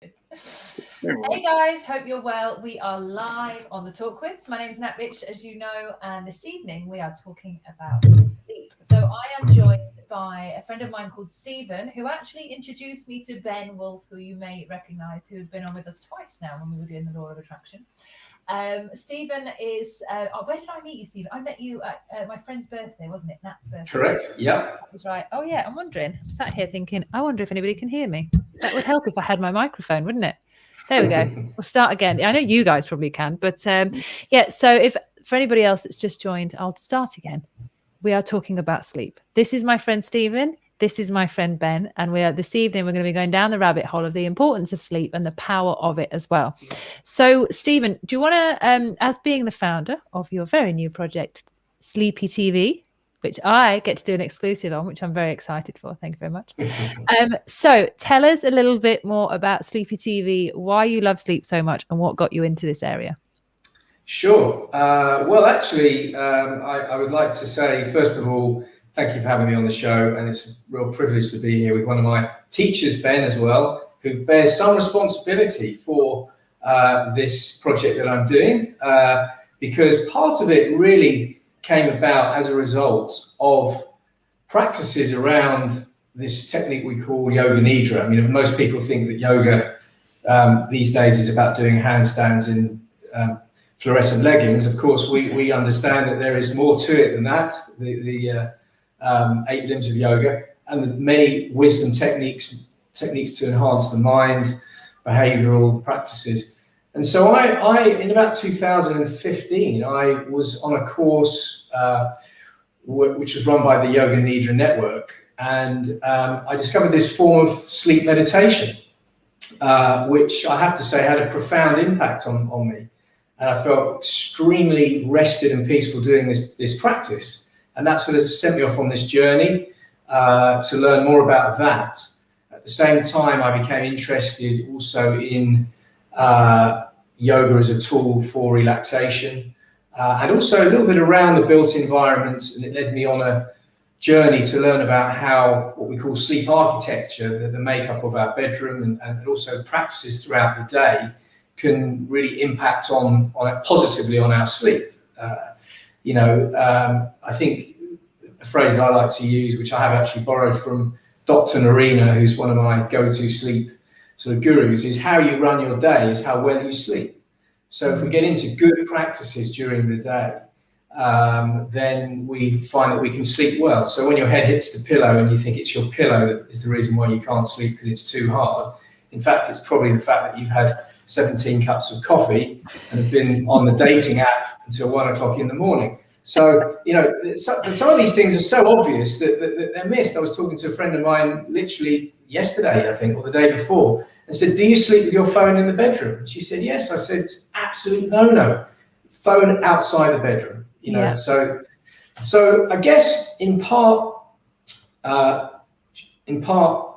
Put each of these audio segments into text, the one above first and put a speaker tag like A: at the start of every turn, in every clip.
A: Hey guys, hope you're well. We are live on the Talk Quiz. My name is Nat Rich, as you know, and this evening we are talking about sleep. So I am joined by a friend of mine called Stephen, who actually introduced me to Ben Wolf, who you may recognise, who has been on with us twice now when we were doing the Law of Attraction. Stephen is, where did I meet you, Stephen? I met you at my friend's birthday, wasn't it? Nat's birthday.
B: Correct, yeah.
A: That was right. Oh yeah, I'm wondering, I'm sat here thinking, I wonder if anybody can hear me. That would help if I had my microphone, wouldn't it? There we go. We'll start again. I know you guys probably can, but yeah, so if for anybody else that's just joined, I'll start again. We are talking about sleep. This is my friend Stephen. This is my friend Ben. And this evening, we're going to be going down the rabbit hole of the importance of sleep and the power of it as well. So, Stephen, do you want to, as being the founder of your very new project, Sleepy TV, which I get to do an exclusive on, which I'm very excited for. Thank you very much. So tell us a little bit more about Sleepy TV, why you love sleep so much and what got you into this area.
B: Sure. Well, actually, I would like to say, first of all, thank you for having me on the show. And it's a real privilege to be here with one of my teachers, Ben, as well, who bears some responsibility for this project that I'm doing, because part of it really came about as a result of practices around this technique we call yoga nidra. I mean, most people think that yoga these days is about doing handstands in fluorescent leggings. Of course, we understand that there is more to it than that, the 8 limbs of yoga, and the many wisdom techniques to enhance the mind, behavioral practices. And so I in about 2015, I was on a course which was run by the Yoga Nidra Network. And I discovered this form of sleep meditation, which I have to say had a profound impact on me. And I felt extremely rested and peaceful doing this practice. And that sort of sent me off on this journey to learn more about that. At the same time, I became interested also in yoga as a tool for relaxation, and also a little bit around the built environment. And it led me on a journey to learn about how what we call sleep architecture, the makeup of our bedroom, and also practices throughout the day can really impact positively on our sleep. I think a phrase that I like to use, which I have actually borrowed from Dr. Narina, who's one of my go-to sleep sort of gurus, is how you run your day is how well you sleep. So if we get into good practices during the day, then we find that we can sleep well. So when your head hits the pillow and you think it's your pillow that is the reason why you can't sleep because it's too hard, in fact, it's probably the fact that you've had 17 cups of coffee and have been on the dating app until 1 o'clock in the morning. So, some of these things are so obvious that they're missed. I was talking to a friend of mine literally yesterday, I think, or the day before, and said, do you sleep with your phone in the bedroom? And she said, yes. I said, it's absolute no. Phone outside the bedroom,
A: Yeah.
B: So I guess in part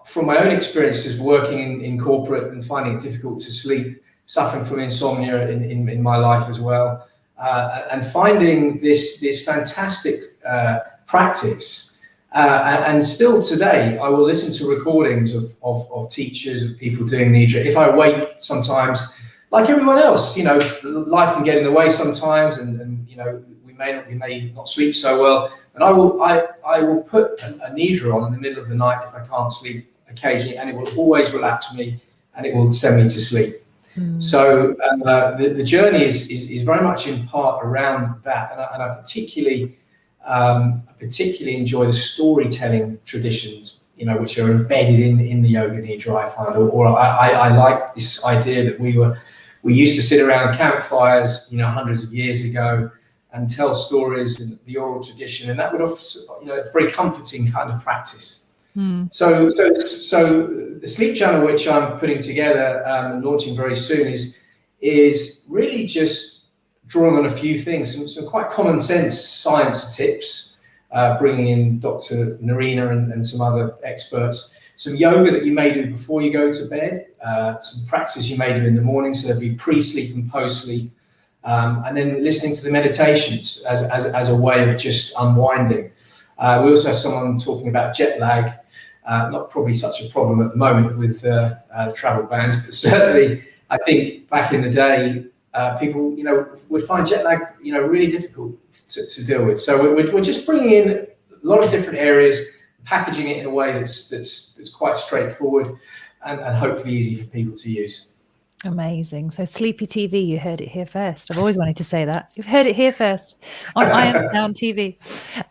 B: from my own experiences working in corporate and finding it difficult to sleep, suffering from insomnia in my life as well, and finding this fantastic practice. And still today, I will listen to recordings of teachers, of people doing Nidra. If I wake sometimes, like everyone else, life can get in the way sometimes, and we may not sleep so well. And I will put a Nidra on in the middle of the night if I can't sleep occasionally, and it will always relax me, and it will send me to sleep. So the journey is very much in part around that, and I particularly enjoy the storytelling traditions, which are embedded in the Yoga Nidra, I find, or I like this idea that we used to sit around campfires, hundreds of years ago, and tell stories in the oral tradition, and that would offer, a very comforting kind of practice. So the sleep channel, which I'm putting together and launching very soon, is really just drawing on a few things, some quite common sense science tips, bringing in Dr. Narina and some other experts, some yoga that you may do before you go to bed, some practices you may do in the morning, so there'll be pre-sleep and post-sleep, and then listening to the meditations as a way of just unwinding. We also have someone talking about jet lag, Not probably such a problem at the moment with travel bans, but certainly I think back in the day, people, would find jet lag, really difficult to deal with. So we're just bringing in a lot of different areas, packaging it in a way that's quite straightforward and hopefully easy for people to use.
A: Amazing. So Sleepy TV, you heard it here first. I've always wanted to say that. You've heard it here first on I Am Sound TV.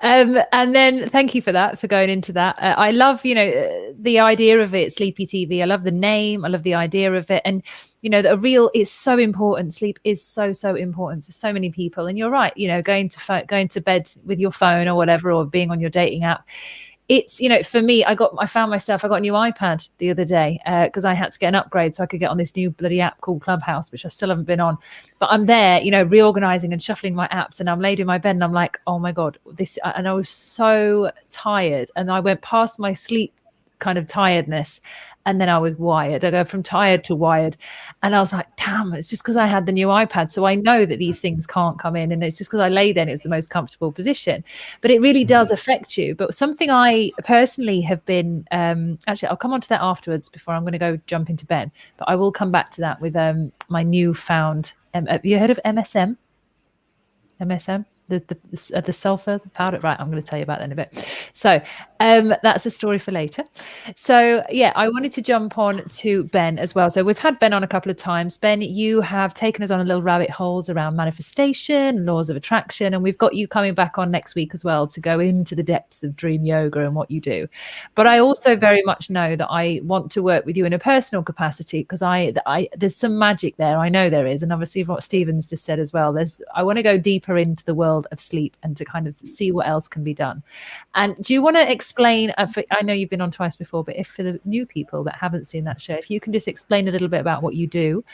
A: And then thank you for that, for going into that. I love, the idea of it, Sleepy TV. I love the name. I love the idea of it. And, it's so important. Sleep is so, so important to so many people. And you're right, going to bed with your phone or whatever, or being on your dating app. It's, for me, I got a new iPad the other day because I had to get an upgrade so I could get on this new bloody app called Clubhouse, which I still haven't been on. But I'm there, reorganizing and shuffling my apps, and I'm laid in my bed and I'm like, oh my God, and I was so tired, and I went past my sleep kind of tiredness. And then I was wired. I go from tired to wired. And I was like, damn, it's just because I had the new iPad. So I know that these things can't come in. And it's just because I lay there and it's the most comfortable position. But it really does affect you. But something I personally have been, actually, I'll come on to that afterwards before I'm going to go jump into bed. But I will come back to that with my newfound, have you heard of MSM? MSM? The sulfur, the powder, right? I'm going to tell you about that in a bit. So that's a story for later. So yeah, I wanted to jump on to Ben as well. So we've had Ben on a couple of times. Ben, you have taken us on a little rabbit holes around manifestation, laws of attraction, and we've got you coming back on next week as well to go into the depths of dream yoga and what you do. But I also very much know that I want to work with you in a personal capacity because there's some magic there. I know there is, and obviously what Stephen's just said as well. I want to go deeper into the world of sleep and to kind of see what else can be done. And do you want to explain, I know you've been on twice before, but if for the new people that haven't seen that show, if you can just explain a little bit about what you do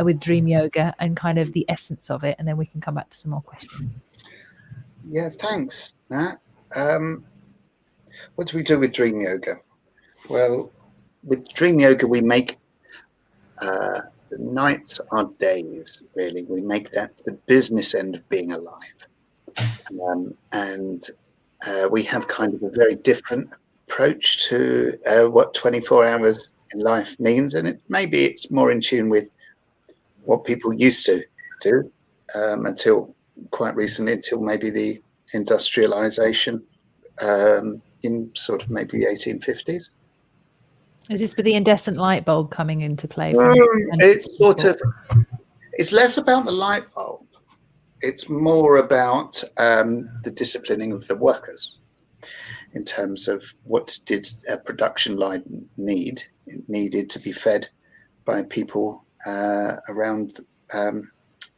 A: with Dream Yoga and kind of the essence of it, and then we can come back to some more questions.
C: Yeah, thanks, Nat. What do we do with Dream Yoga? Well, with Dream Yoga, we make the nights our days, really. We make that the business end of being alive. And we have kind of a very different approach to what 24 hours in life means. And maybe it's more in tune with what people used to do until quite recently, until maybe the industrialization in sort of maybe the 1850s.
A: Is this with the incandescent light bulb coming into play?
C: It's less about the light bulb. It's more about the disciplining of the workers in terms of what did a production line need. It needed to be fed by people around a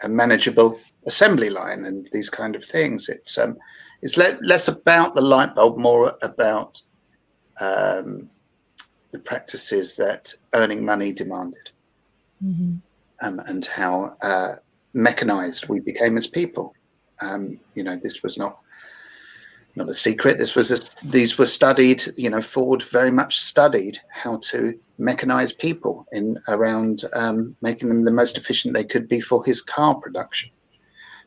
C: manageable assembly line and these kind of things. It's less about the light bulb, more about the practices that earning money demanded, and how mechanized we became as people. This was not a secret. These were studied. Ford very much studied how to mechanize people in around making them the most efficient they could be for his car production.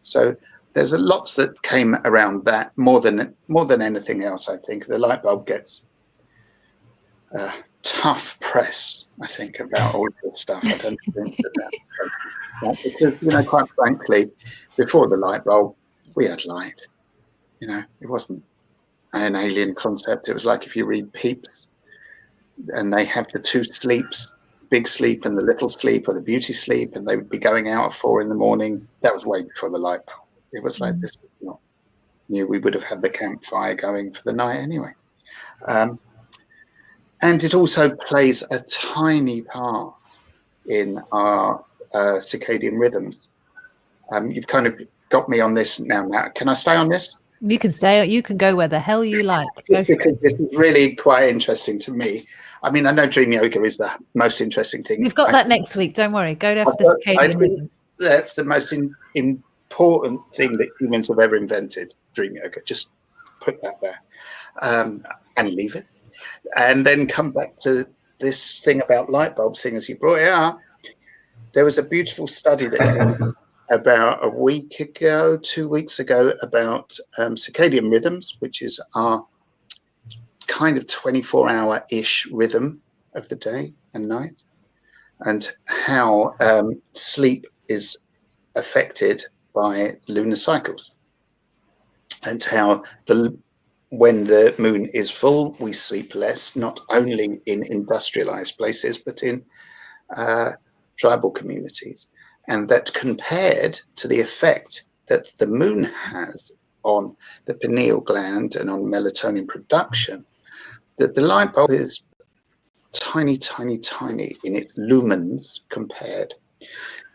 C: So there's lots that came around that more than anything else. I think the light bulb gets tough press, I think, about all this stuff. I don't think that because, quite frankly, before the light bulb, we had light. It wasn't an alien concept. It was like if you read Pepys, and they have the two sleeps, big sleep and the little sleep, or the beauty sleep, and they would be going out at 4 a.m. That was way before the light bulb. It was like, this is not new. We would have had the campfire going for the night anyway. And it also plays a tiny part in our circadian rhythms. You've kind of got me on this now, Matt. Can I stay on this?
A: You can stay. You can go where the hell you like.
C: Because this is really quite interesting to me. I mean, I know Dream Yoga is the most interesting thing.
A: We've got that next week. Don't worry. Go there for the circadian rhythms.
C: That's the most important thing that humans have ever invented, Dream Yoga. Just put that there and leave it. And then come back to this thing about light bulbs, seeing as you brought it up. There was a beautiful study that came about 2 weeks ago, about circadian rhythms, which is our kind of 24-hour-ish rhythm of the day and night, and how sleep is affected by lunar cycles, and how when the moon is full, we sleep less, not only in industrialized places, but in tribal communities. And that compared to the effect that the moon has on the pineal gland and on melatonin production, that the light bulb is tiny, tiny, tiny in its lumens compared.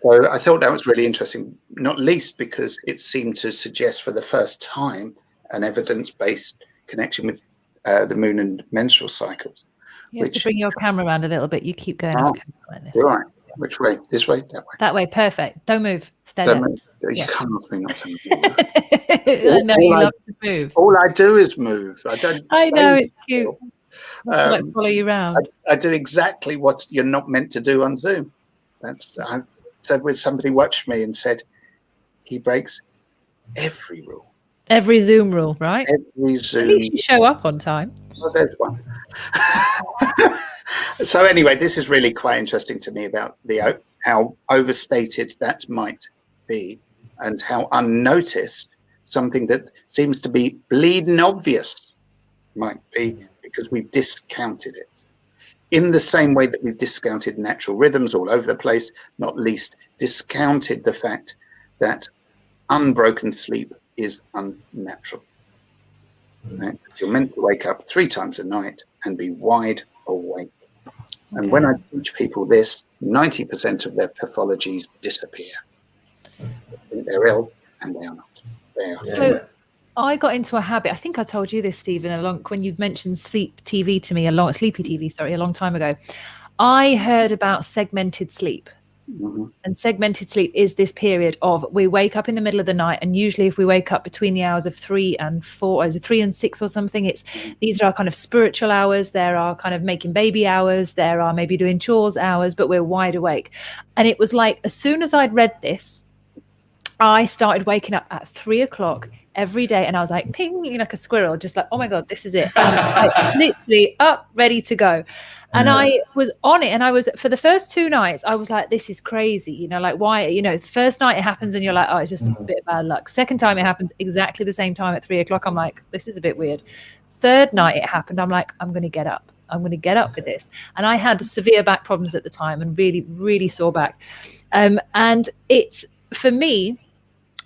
C: So I thought that was really interesting, not least because it seemed to suggest for the first time an evidence-based connection with the moon and menstrual cycles.
A: You have to bring your camera around a little bit. You keep going off camera like this.
C: Right. Which way? This way? That way?
A: That way. Perfect. Don't move. Stay
C: Don't
A: there.
C: move. You can't ask me not to move.
A: I know you love to move.
C: All I do is move.
A: I know, it's cute. I like follow you around.
C: I do exactly what you're not meant to do on Zoom. I said with somebody watched me and said he breaks every rule.
A: Every Zoom rule, right?
C: Every Zoom.
A: At least you show up on time.
C: Well, there's one. So anyway, this is really quite interesting to me about how overstated that might be, and how unnoticed something that seems to be bleeding obvious might be, because we've discounted it. In the same way that we've discounted natural rhythms all over the place, not least discounted the fact that unbroken sleep is unnatural. Right? You're meant to wake up 3 times a night and be wide awake. And when I teach people this, 90% of their pathologies disappear. They're ill, and they are not. They are.
A: So I got into a habit. I think I told you this, Stephen, when you mentioned sleepy TV to me a long time ago. I heard about segmented sleep.
C: Mm-hmm.
A: And segmented sleep is this period of we wake up in the middle of the night, and usually if we wake up between the hours of 3 and 4, or 3 and 6 or something, these are our kind of spiritual hours. There are kind of making baby hours. There are maybe doing chores hours, but we're wide awake. And it was like, as soon as I'd read this, I started waking up at 3 o'clock every day, and I was like, ping, like a squirrel, just like, oh my God, this is it. And I literally up, ready to go. And I was on it, and I was, for the first 2 nights, I was like, this is crazy, like why, the first night it happens and you're like, oh, it's just a bit of bad luck. Second time it happens exactly the same time at 3 o'clock. I'm like, this is a bit weird. Third night it happened. I'm like, I'm going to get up. I'm going to get up with this. And I had severe back problems at the time, and really, really sore back. And it's, for me,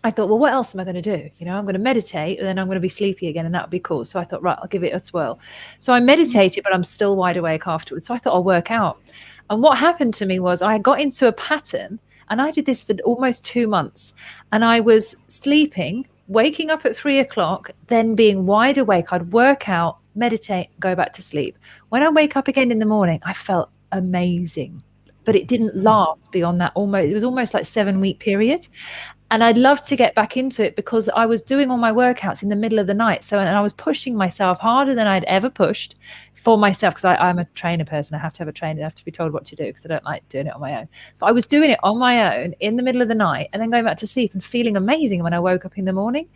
A: I thought, well, what else am I going to do? I'm going to meditate, and then I'm going to be sleepy again, and that would be cool. So I thought, right, I'll give it a swirl. So I meditated, but I'm still wide awake afterwards. So I thought I'll work out. And what happened to me was I got into a pattern, and I did this for almost 2 months. And I was sleeping, waking up at 3 o'clock, then being wide awake. I'd work out, meditate, go back to sleep. When I wake up again in the morning, I felt amazing. But it didn't last beyond that. It was almost like 7-week period. And I'd love to get back into it, because I was doing all my workouts in the middle of the night. And I was pushing myself harder than I'd ever pushed for myself, because I'm a trainer person. I have to have a trainer. I have to be told what to do, because I don't like doing it on my own. But I was doing it on my own in the middle of the night, and then going back to sleep and feeling amazing when I woke up in the morning.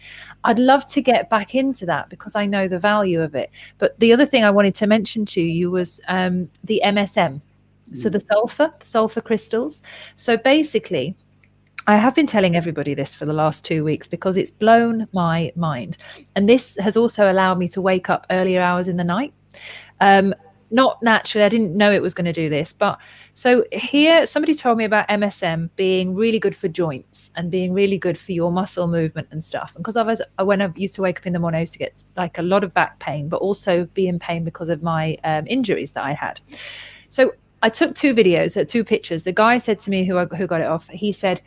A: I'd love to get back into that, because I know the value of it. But the other thing I wanted to mention to you was the MSM. So the sulfur crystals. So basically, I have been telling everybody this for the last 2 weeks, because it's blown my mind. And this has also allowed me to wake up earlier hours in the night. Not naturally, I didn't know it was going to do this. But so here, somebody told me about MSM being really good for joints and being really good for your muscle movement and stuff. And because when I used to wake up in the morning, I used to get like a lot of back pain, but also be in pain because of my injuries that I had. So I took 2 videos, 2 pictures. The guy said to me who got it off, he said,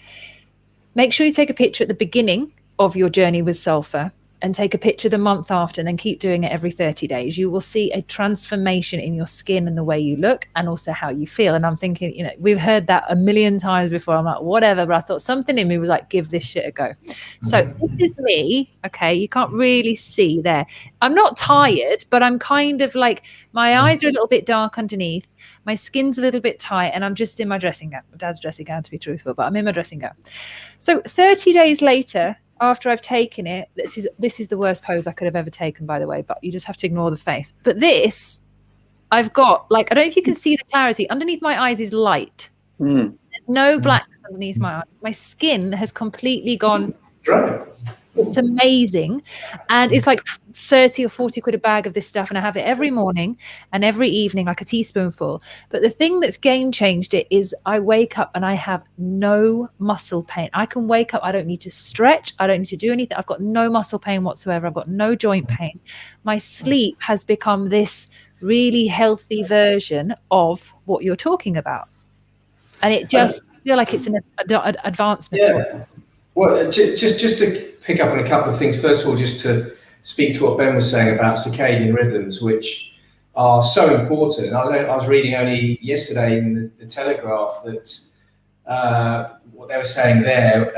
A: make sure you take a picture at the beginning of your journey with sulfur, and take a picture the month after, and then keep doing it every 30 days. You will see a transformation in your skin and the way you look, and also how you feel. And I'm thinking, we've heard that a million times before. I'm like, whatever. But I thought something in me was like, give this shit a go. So this is me. Okay. You can't really see there. I'm not tired, but I'm kind of like, my eyes are a little bit dark underneath. My skin's a little bit tight, and I'm just in my dressing gown. Dad's dressing gown, to be truthful, but I'm in my dressing gown. So 30 days later, after I've taken it, this is the worst pose I could have ever taken, by the way, but you just have to ignore the face. But this, I've got, like, I don't know if you can see the clarity. Underneath my eyes is light. There's no blackness underneath my eyes. My skin has completely gone. It's amazing. And it's like 30 or 40 quid a bag of this stuff. And I have it every morning and every evening, like a teaspoonful. But the thing that's game changed it is I wake up and I have no muscle pain. I can wake up. I don't need to stretch. I don't need to do anything. I've got no muscle pain whatsoever. I've got no joint pain. My sleep has become this really healthy version of what you're talking about. And it just feel like it's an advancement.
B: Yeah. Well, just to pick up on a couple of things. First of all, just to speak to what Ben was saying about circadian rhythms, which are so important. I was reading only yesterday in the Telegraph that what they were saying there,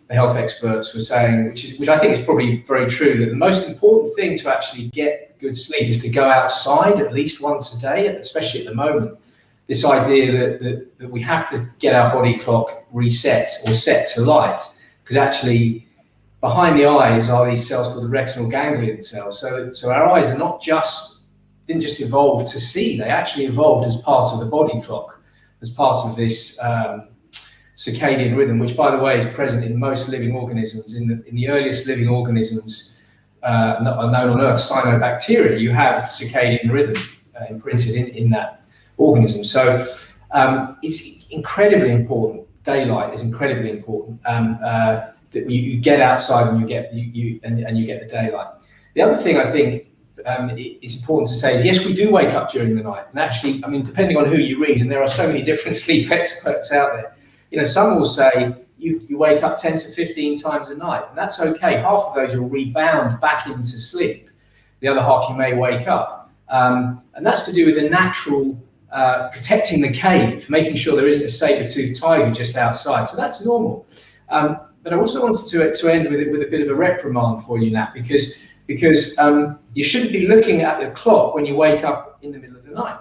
B: the health experts were saying, which I think is probably very true, that the most important thing to actually get good sleep is to go outside at least once a day, especially at the moment. This idea that we have to get our body clock reset or set to light, because actually behind the eyes are these cells called the retinal ganglion cells. So our eyes are didn't just evolve to see, they actually evolved as part of the body clock, as part of this circadian rhythm, which, by the way, is present in most living organisms. In the earliest living organisms known on Earth, cyanobacteria, you have circadian rhythm imprinted in that organism. So it's incredibly important. Daylight is incredibly important. That you get outside and you get the daylight. The other thing I think it's important to say is, yes, we do wake up during the night. And actually, I mean, depending on who you read, and there are so many different sleep experts out there, you know, some will say you wake up 10 to 15 times a night, and that's okay. Half of those you'll rebound back into sleep. The other half you may wake up. And that's to do with the natural protecting the cave, making sure there isn't a saber-toothed tiger just outside. So that's normal. But I also wanted to end with a bit of a reprimand for you, Nat, because you shouldn't be looking at the clock when you wake up in the middle of the night.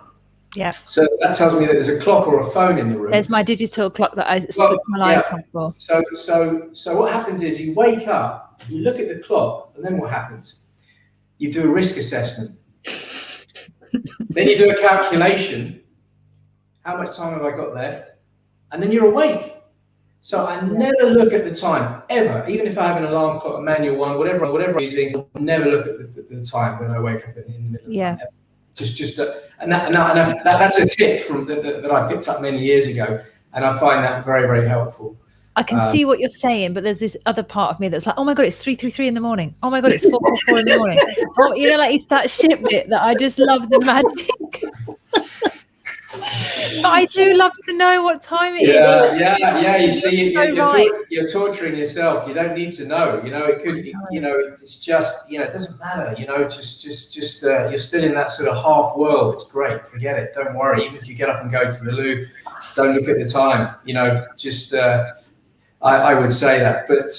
A: Yeah.
B: So that tells me that there's a clock or a phone in the room.
A: There's my digital clock that I stick my light on for.
B: So what happens is you wake up, you look at the clock, and then what happens? You do a risk assessment. Then you do a calculation. How much time have I got left? And then you're awake. So I never look at the time, ever. Even if I have an alarm clock, a manual one, whatever I'm using, I'll never look at the time when I wake up in the middle of the night. That's a tip that I picked up many years ago, and I find that very, very helpful.
A: I can see what you're saying, but there's this other part of me that's like, oh my God, it's 3:33 in the morning. Oh my God, it's 4:44 in the morning. Oh, you know, like it's that shit bit that I just love the magic. But I do love to know what time it is.
B: Yeah. You see, you're torturing yourself. You don't need to know. You know, it could. You know, it's just. You know, it doesn't matter. You know, just. You're still in that sort of half world. It's great. Forget it. Don't worry. Even if you get up and go to the loo, don't look at the time. You know, just. I would say that, but.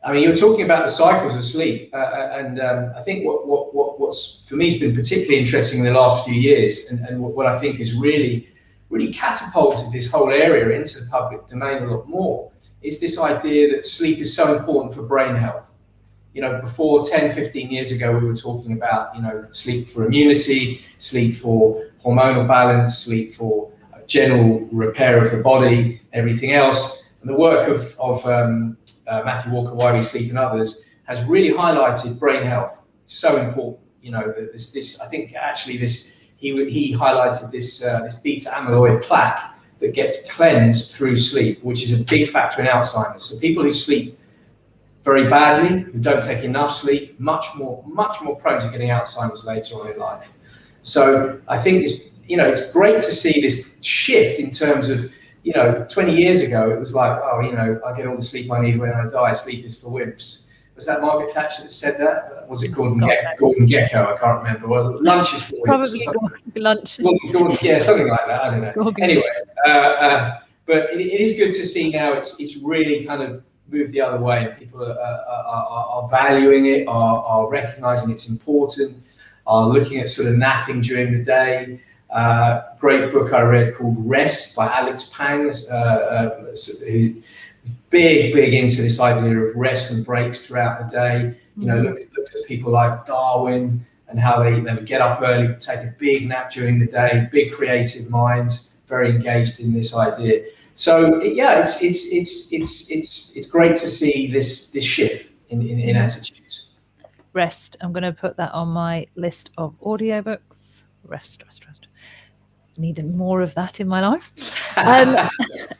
B: I mean, you're talking about the cycles of sleep, and I think what's for me has been particularly interesting in the last few years, and what I think is really catapulted this whole area into the public domain a lot more, is this idea that sleep is so important for brain health. You know, before 10, 15 years ago, we were talking about, you know, sleep for immunity, sleep for hormonal balance, sleep for general repair of the body, everything else. And the work of Matthew Walker, Why We Sleep, and others has really highlighted brain health. It's so important. You know, this I think actually he highlighted this beta amyloid plaque that gets cleansed through sleep, which is a big factor in Alzheimer's. So people who sleep very badly, who don't take enough sleep, much more prone to getting Alzheimer's later on in life. So I think it's great to see this shift in terms of, you know, 20 years ago, it was like, oh, you know, I get all the sleep I need when I die. Sleep is for wimps. Was that Margaret Thatcher that said that? Was it Gordon Gekko? I can't remember. Well, lunch is for wimps.
A: Probably lunch.
B: Gordon, yeah, something like that. I don't know. Anyway, but it is good to see now it's really kind of moved the other way. People are valuing it, are recognizing it's important, are looking at sort of napping during the day. Great book I read called Rest by Alex Pang, who's big into this idea of rest and breaks throughout the day. You know, looks at people like Darwin and how they would get up early, take a big nap during the day, big creative minds, very engaged in this idea. So yeah, it's great to see this shift in attitudes.
A: Rest. I'm going to put that on my list of audiobooks. Rest. Needed more of that in my life,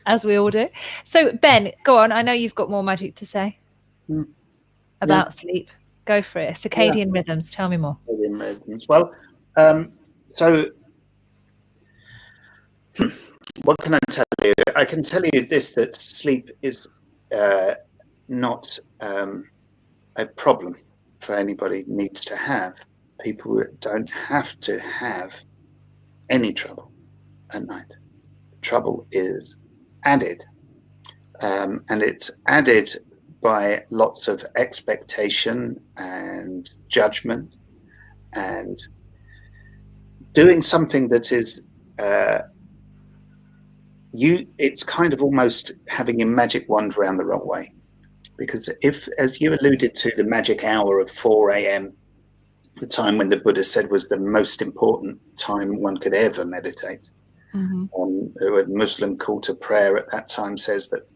A: as we all do. So Ben, go on. I know you've got more magic to say about sleep. Go for it. Circadian rhythms. Tell me more.
C: Circadian rhythms. Well, so what can I tell you? I can tell you this, that sleep is not a problem for anybody needs to have. People don't have to have any trouble at night. Trouble is added, and it's added by lots of expectation and judgment and doing something that is it's kind of almost having a magic wand around the wrong way. Because if, as you alluded to, the magic hour of 4 a.m., the time when the Buddha said was the most important time one could ever meditate. A Muslim call to prayer at that time says that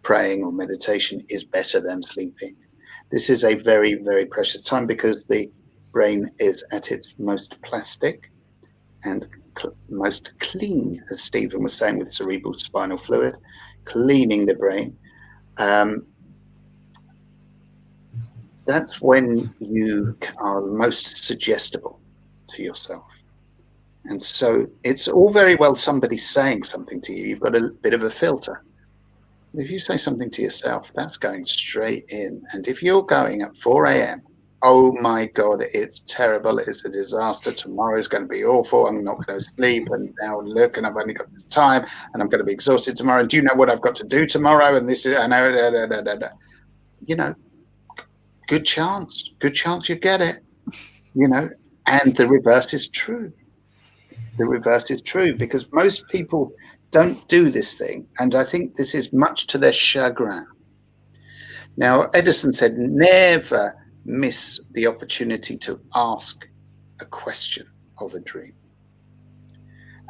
C: praying or meditation is better than sleeping. This is a very, very precious time because the brain is at its most plastic and most clean, as Stephen was saying, with cerebral spinal fluid, cleaning the brain. That's when you are most suggestible to yourself. And so it's all very well somebody saying something to you. You've got a bit of a filter. If you say something to yourself, that's going straight in. And if you're going at 4 a.m., oh my God, it's terrible. It's a disaster. Tomorrow is going to be awful. I'm not going to sleep. And now look, and I've only got this time, and I'm going to be exhausted tomorrow. And do you know what I've got to do tomorrow? And this is, I know, you know, good chance you get it, you know. And the reverse is true. The reverse is true because most people don't do this thing. And I think this is much to their chagrin. Now, Edison said, never miss the opportunity to ask a question of a dream.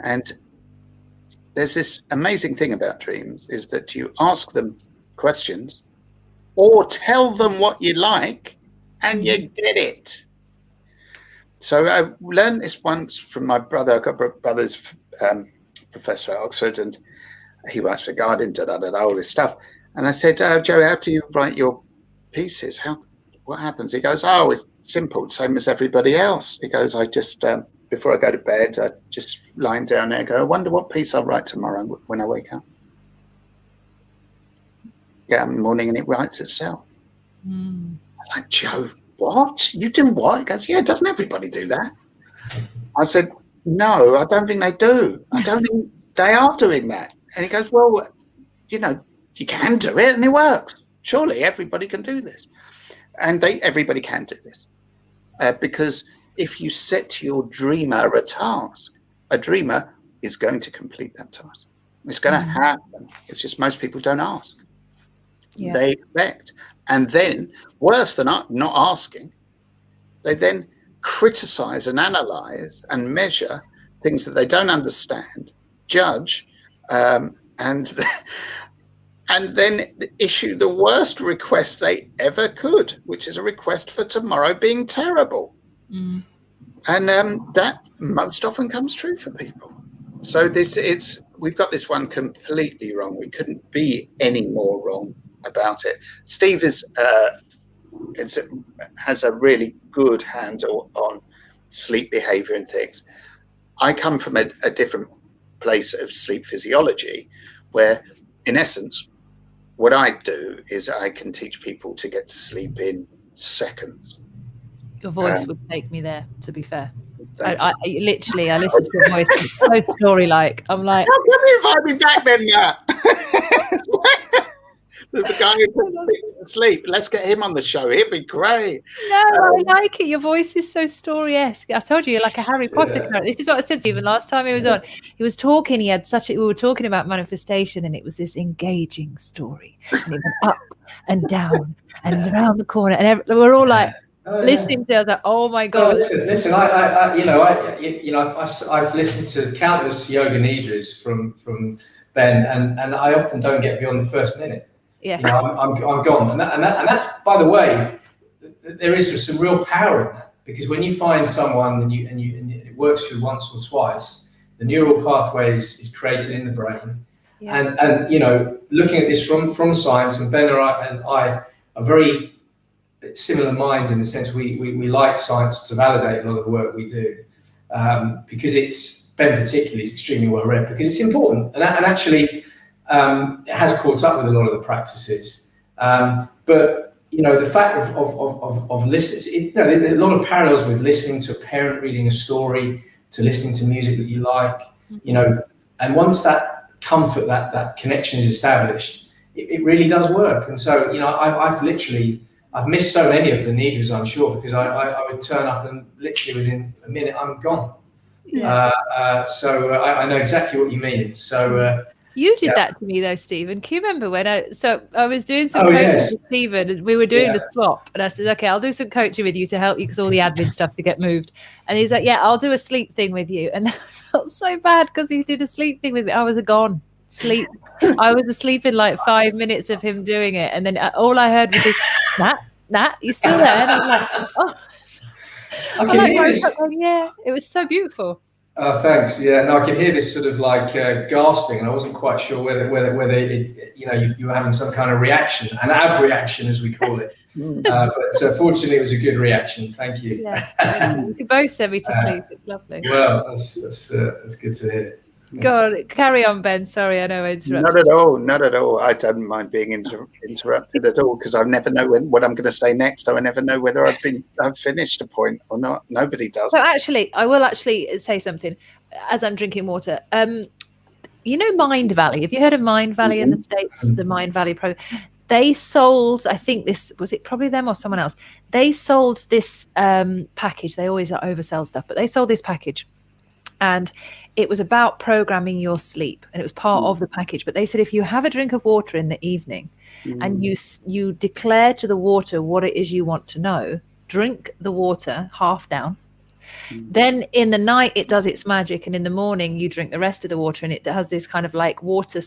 C: And there's this amazing thing about dreams is that you ask them questions or tell them what you like and you get it. So I learned this once from my brother. I got a brother's professor at Oxford, and he writes for Guardian, all this stuff. And I said, Joe, how do you write your pieces? What happens? He goes, oh, it's simple, same as everybody else. He goes, I just, before I go to bed, I just lying down there, go, I wonder what piece I'll write tomorrow when I wake up. Get up in the morning and it writes itself. I was like, Joe, what? You do what? He goes, yeah, doesn't everybody do that? I said, no, I don't think they do. I don't think they are doing that. And he goes, well, you know, you can do it and it works. Surely everybody can do this. And everybody can do this. Because if you set your dreamer a task, a dreamer is going to complete that task. It's going to happen. It's just most people don't ask. Yeah. They expect. And then, worse than not asking, they then criticize and analyze and measure things that they don't understand, judge, and then issue the worst request they ever could, which is a request for tomorrow being terrible. And that most often comes true for people. So we've got this one completely wrong. We couldn't be any more wrong about it. Steve has a really good handle on sleep behavior and things. I come from a different place of sleep physiology, where in essence, what I do is I can teach people to get to sleep in seconds.
A: Your voice would take me there, to be fair. I literally listen to your voice. It's so story-like. I'm like,
C: how come you invite me back then? The guy who can sleep. Let's get him on the show. He'd be great.
A: No, I like it. Your voice is so story-esque. I told you, you're like a Harry Potter character. This is what I said to you even last time he was on. He was talking. He had we were talking about manifestation, and it was this engaging story. And it went up and down and around the corner, and we're all like listening to it. I was like, oh my god.
B: Listen. I've listened to countless yoga nidras from Ben, and I often don't get beyond the first minute.
A: Yeah,
B: I'm gone, and that's, by the way, there is some real power in that, because when you find someone and it works for you once or twice, the neural pathways is created in the brain, and looking at this from science, and Ben and I are very similar minds in the sense we like science to validate a lot of the work we do, because Ben particularly is extremely well read, because it's important, and actually. It has caught up with a lot of the practices, but the fact of listening, there are a lot of parallels with listening to a parent reading a story, to listening to music that you like, and once that comfort, that connection is established, it really does work. And so I've missed so many of the nidras, I'm sure, because I would turn up and literally within a minute I'm gone. So I know exactly what you mean. So.
A: You did that to me though, Stephen. Can you remember when I was doing some coaching with Stephen, and we were doing the swap, and I said, okay, I'll do some coaching with you to help you because all the admin stuff to get moved. And he's like, yeah, I'll do a sleep thing with you. And I felt so bad because he did a sleep thing with me. I was gone. Sleep. I was asleep in like 5 minutes of him doing it. And then all I heard was this, Nat, you still there? And I was like, oh. Yeah, it was so beautiful.
B: Oh, thanks. Yeah, no, I could hear this sort of like gasping, and I wasn't quite sure whether it, you were having some kind of reaction, an ab reaction as we call it. But fortunately, it was a good reaction. Thank you.
A: Yeah, you could both send me to sleep. It's lovely.
B: Well, that's good to hear.
A: Go on, carry on, Ben. Sorry, I know I interrupted.
C: Not at all. I don't mind being interrupted at all, because I never know what I'm going to say next, so I never know whether I've finished a point or not. Nobody does.
A: So actually, I will say something as I'm drinking water. Mind Valley. Have you heard of Mind Valley in the States? The Mind Valley program. They sold, I think was it probably them or someone else? They sold this package. They always oversell stuff, but they sold this package. And it was about programming your sleep, and it was part of the package. But they said if you have a drink of water in the evening and you declare to the water what it is you want to know, drink the water half down. Then in the night it does its magic, and in the morning you drink the rest of the water, and it has this kind of like water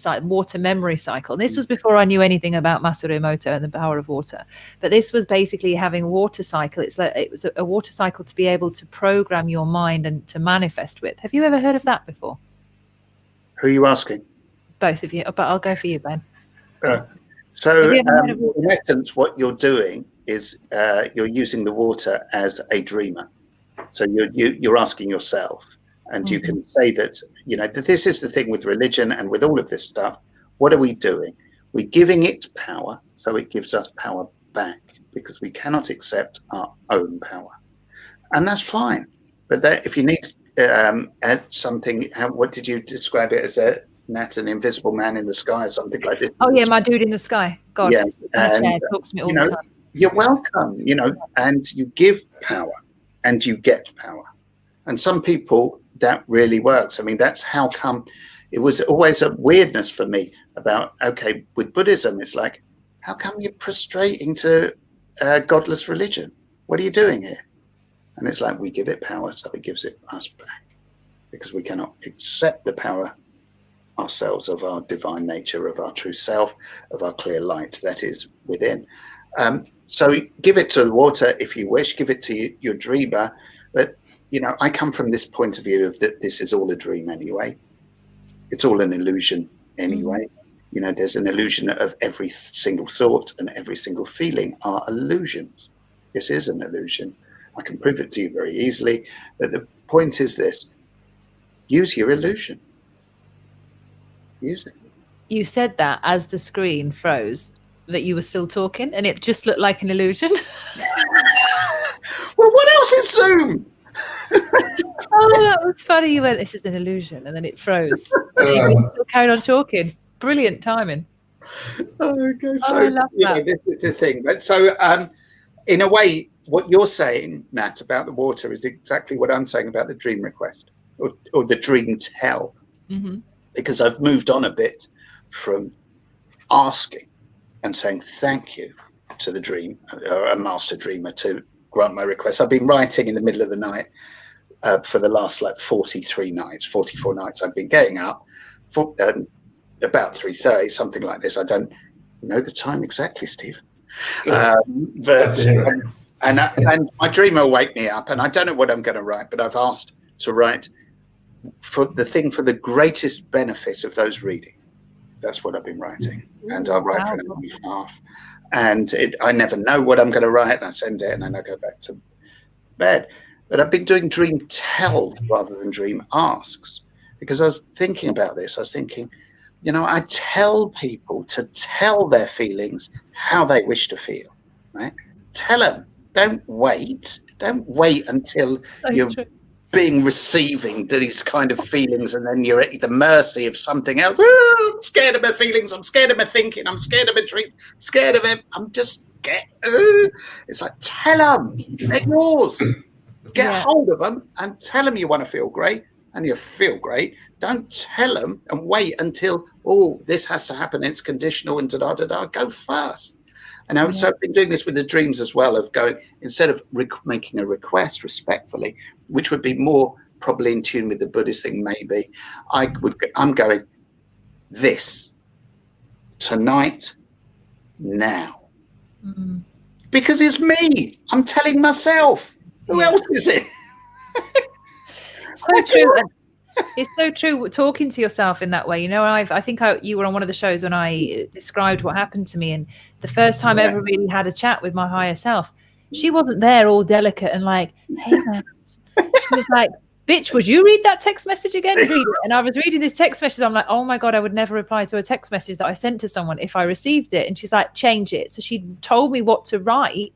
A: memory cycle. And this was before I knew anything about Masaru Emoto and the power of water, but this was basically having water cycle. It was a water cycle to be able to program your mind and to manifest with. Have you ever heard of that before?
C: Who are you asking?
A: Both of you, but I'll go for you, Ben.
C: So in essence, what you're doing is you're using the water as a dreamer. So you're asking yourself, and you can say that, that this is the thing with religion and with all of this stuff. What are we doing? We're giving it power, so it gives us power back, because we cannot accept our own power. And that's fine. But if you need something, what did you describe it as? An invisible man in the sky or something like this?
A: Oh, yeah, my dude in the sky. God, talks to me all the time.
C: You're welcome, and you give power. And you get power. And some people, that really works. I mean, that's how come it was always a weirdness for me about, okay, with Buddhism, it's like, how come you're prostrating to godless religion? What are you doing here? And it's like, we give it power, so it gives it us back, because we cannot accept the power ourselves of our divine nature, of our true self, of our clear light that is within. So give it to the water if you wish, give it to your dreamer. But, I come from this point of view of that this is all a dream anyway. It's all an illusion anyway. There's an illusion of every single thought and every single feeling are illusions. This is an illusion. I can prove it to you very easily. But the point is this: use your illusion. Use it.
A: You said that as the screen froze, that you were still talking, and it just looked like an illusion.
C: Well, what else is Zoom?
A: Oh, that was funny. You went, this is an illusion, and then it froze. You still carried on talking. Brilliant timing.
C: Okay, so
A: I love that.
C: this is the thing. But so, in a way, what you're saying, Nat, about the water is exactly what I'm saying about the dream request or the dream tell, because I've moved on a bit from asking and saying thank you to the dream or a master dreamer to grant my request. I've been writing in the middle of the night for the last 44 nights. I've been getting up for about 3:30, something like this. I don't know the time exactly, Stephen. And my dreamer will wake me up, and I don't know what I'm going to write, but I've asked to write for the greatest benefit of those reading. That's what I've been writing, and I'll write for an hour and a half. And I never know what I'm going to write, and I send it, and then I go back to bed. But I've been doing dream tells rather than dream asks, because I was thinking about this. I was thinking, I tell people to tell their feelings how they wish to feel, right? Tell them. Don't wait. Don't wait until you're receiving these kind of feelings, and then you're at the mercy of something else. Oh, I'm scared of my feelings. I'm scared of my thinking. I'm scared of my dream. I'm scared of it. I'm just it's like, tell them. They're yours. Get hold of them and tell them you want to feel great, and you feel great. Don't tell them and wait until, this has to happen. It's conditional and da-da-da-da. Go first. And so I've been doing this with the dreams as well, of going, instead of making a request respectfully, which would be more probably in tune with the Buddhist thing, maybe, I'm going, this, tonight, now. Because it's me. I'm telling myself. Who else is it?
A: So true. It's so true talking to yourself in that way. I think you were on one of the shows when I described what happened to me, and the first time I ever really had a chat with my higher self, she wasn't there all delicate and like, hey, man. She was like, bitch, would you read that text message again? Read it. And I was reading this text message. I'm like, oh my God, I would never reply to a text message that I sent to someone if I received it. And she's like, change it. So she told me what to write.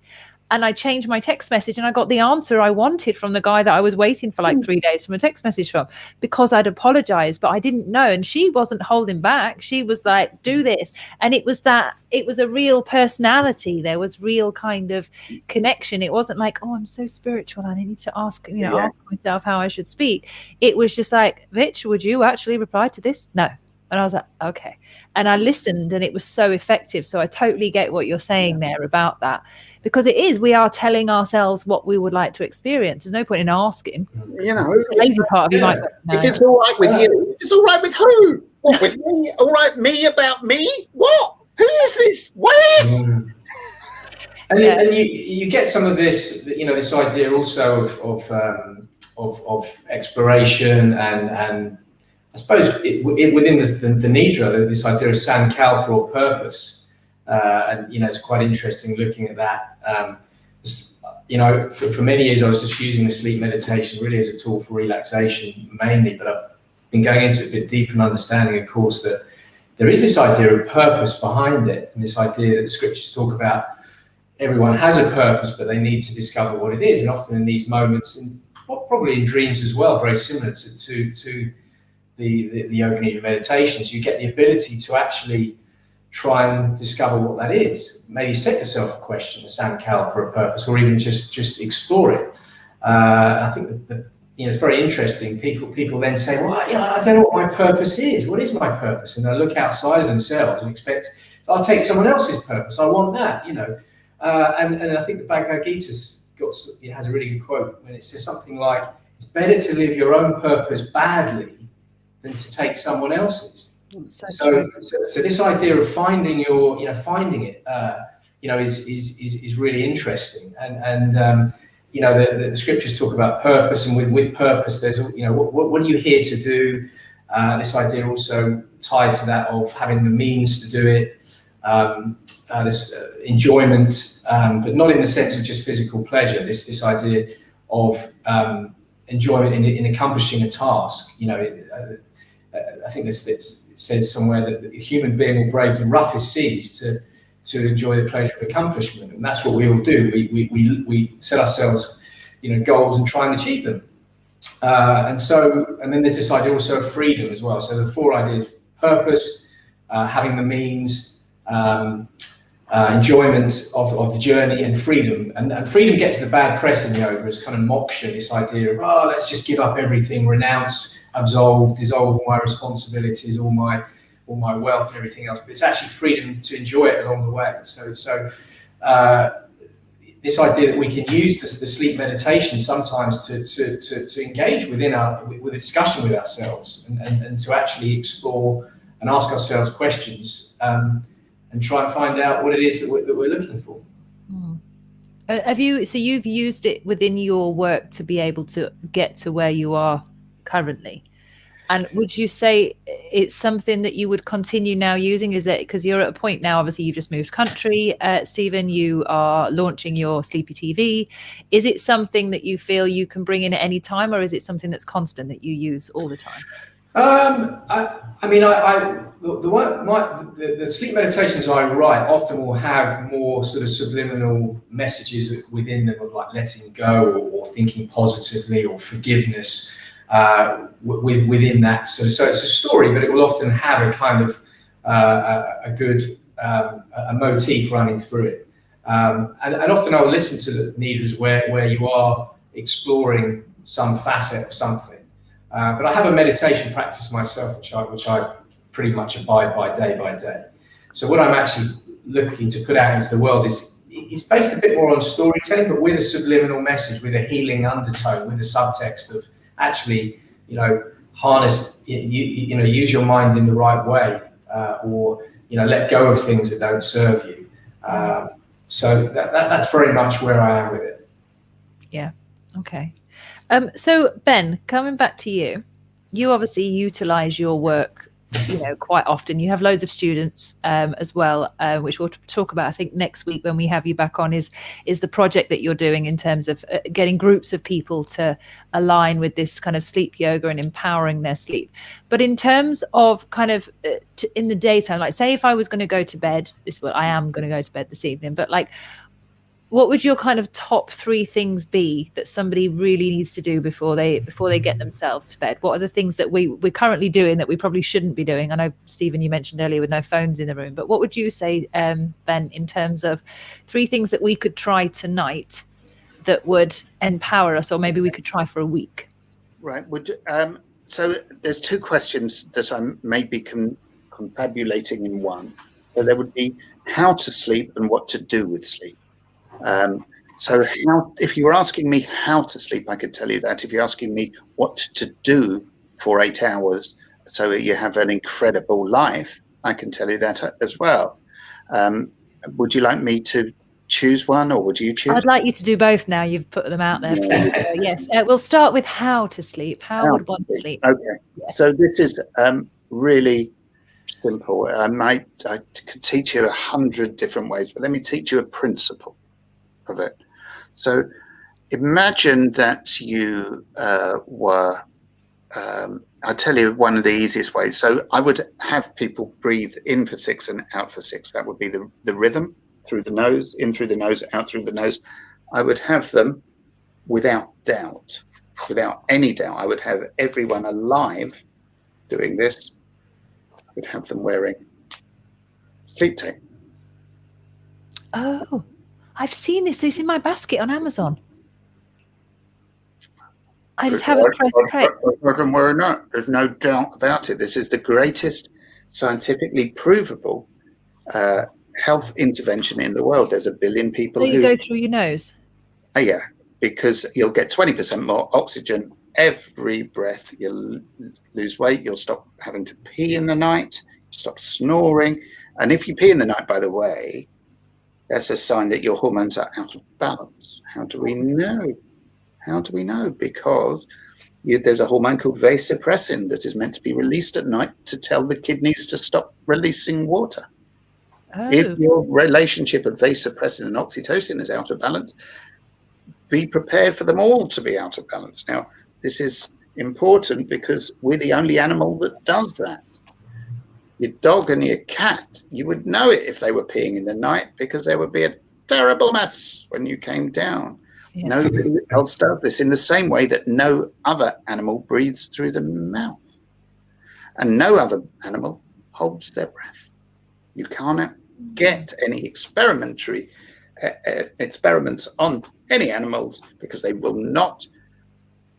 A: And I changed my text message, and I got the answer I wanted from the guy that I was waiting for 3 days from a text message from, because I'd apologized, but I didn't know. And she wasn't holding back. She was like, do this. And it was a real personality. There was real kind of connection. It wasn't like, I'm so spiritual and I need to ask myself how I should speak. It was just like, Vitch, would you actually reply to this? No. And I was like, okay. And I listened, and it was so effective. So I totally get what you're saying there about that, because we are telling ourselves what we would like to experience. There's no point in asking. The lazy part of you might. No.
C: If it's all right with you, it's all right with who? What, with me? All right, me about me? What? Who is this? Where?
B: And you get some of this, this idea also of exploration and I suppose within the Nidra, this idea of sankalpa or purpose, and it's quite interesting looking at that. For many years I was just using the sleep meditation really as a tool for relaxation mainly, but I've been going into it a bit deeper and understanding, of course, that there is this idea of purpose behind it, and this idea that the scriptures talk about everyone has a purpose, but they need to discover what it is, and often in these moments, and probably in dreams as well, very similar to the Yoga Nidra meditations, you get the ability to actually try and discover what that is. Maybe set yourself a question, a sankalpa, a purpose, or even just explore it. I think that it's very interesting. People then say, well, I don't know what my purpose is. What is my purpose? And they look outside of themselves and expect, I'll take someone else's purpose. I want that, And I think the Bhagavad Gita has a really good quote when it says something like, it's better to live your own purpose badly than to take someone else's. So this idea of finding it, is really interesting. And the scriptures talk about purpose, and with purpose, there's, what are you here to do? This idea also tied to that of having the means to do it, this enjoyment, but not in the sense of just physical pleasure. This idea of enjoyment in accomplishing a task. I think it says somewhere that the human being will brave the roughest seas to enjoy the pleasure of accomplishment, and that's what we all do. We set ourselves, goals and try and achieve them. And then there's this idea also of freedom as well. So the four ideas: purpose, having the means, enjoyment of the journey and freedom. And freedom gets the bad press in yoga as kind of moksha, this idea of, oh, let's just give up everything, renounce, absolve, dissolve all my responsibilities, all my wealth and everything else. But it's actually freedom to enjoy it along the way. So this idea that we can use the sleep meditation sometimes to engage with a discussion with ourselves and to actually explore and ask ourselves questions and try and find out what it is that we're looking for.
A: You've used it within your work to be able to get to where you are currently? And would you say it's something that you would continue now using? Is it because you're at a point now, obviously you've just moved country, Stephen, you are launching your Sleepy TV. Is it something that you feel you can bring in at any time, or is it something that's constant that you use all the time?
B: The sleep meditations I write often will have more sort of subliminal messages within them of like letting go or thinking positively or forgiveness. Within that, so it's a story, but it will often have a kind of a good a motif running through it, and often I'll listen to the nidras where you are exploring some facet of something. But I have a meditation practice myself, which I pretty much abide by day. So what I'm actually looking to put out into the world is based a bit more on storytelling, but with a subliminal message, with a healing undertone, with a subtext of actually, harness, use your mind in the right way, or let go of things that don't serve you. So that's very much where I am with it.
A: Yeah. Okay. So Ben, coming back to you, you obviously utilize your work, quite often. You have loads of students as well, which we'll talk about, I think, next week when we have you back on, is the project that you're doing in terms of getting groups of people to align with this kind of sleep yoga and empowering their sleep. But in terms of kind of in the daytime, like say if I was going to go to bed, I am going to go to bed this evening, but like, what would your kind of top 3 things be that somebody really needs to do before they get themselves to bed? What are the things that we're currently doing that we probably shouldn't be doing? I know, Stephen, you mentioned earlier with no phones in the room, but what would you say, Ben, in terms of 3 things that we could try tonight that would empower us, or maybe we could try for a week?
C: Right. So there's 2 questions that I may be confabulating in one. So there would be how to sleep and what to do with sleep. So if you were asking me how to sleep, I could tell you that. If you're asking me what to do for 8 hours so that you have an incredible life, I can tell you that as well. Would you like me to choose one, or would you choose?
A: I'd like you to do both now. You've put them out there, please. So, yes, we'll start with how to sleep. How would one sleep?
C: Okay. Yes. So this is really simple. I could teach you 100 different ways, but let me teach you a principle of it. So imagine that you were, I'll tell you one of the easiest ways. So I would have people breathe in for 6 and out for 6. That would be the rhythm, through the nose, in through the nose, out through the nose. I would have them without doubt, without any doubt. I would have everyone alive doing this. I would have them wearing sleep tape.
A: Oh, I've seen this. It's in my basket on Amazon. I just haven't pressed play.
C: There's no doubt about it. This is the greatest scientifically provable health intervention in the world. There's 1 billion people
A: who go through your nose.
C: Yeah, because you'll get 20% more oxygen every breath. You'll lose weight. You'll stop having to pee in the night. Stop snoring. And if you pee in the night, by the way, that's a sign that your hormones are out of balance. How do we know? Because there's a hormone called vasopressin that is meant to be released at night to tell the kidneys to stop releasing water. Oh. If your relationship of vasopressin and oxytocin is out of balance, be prepared for them all to be out of balance. Now, this is important because we're the only animal that does that. Your dog and your cat, you would know it if they were peeing in the night because there would be a terrible mess when you came down. Yeah. Nobody else does this in the same way that no other animal breathes through the mouth. And no other animal holds their breath. You cannot get any experiments on any animals, because they will not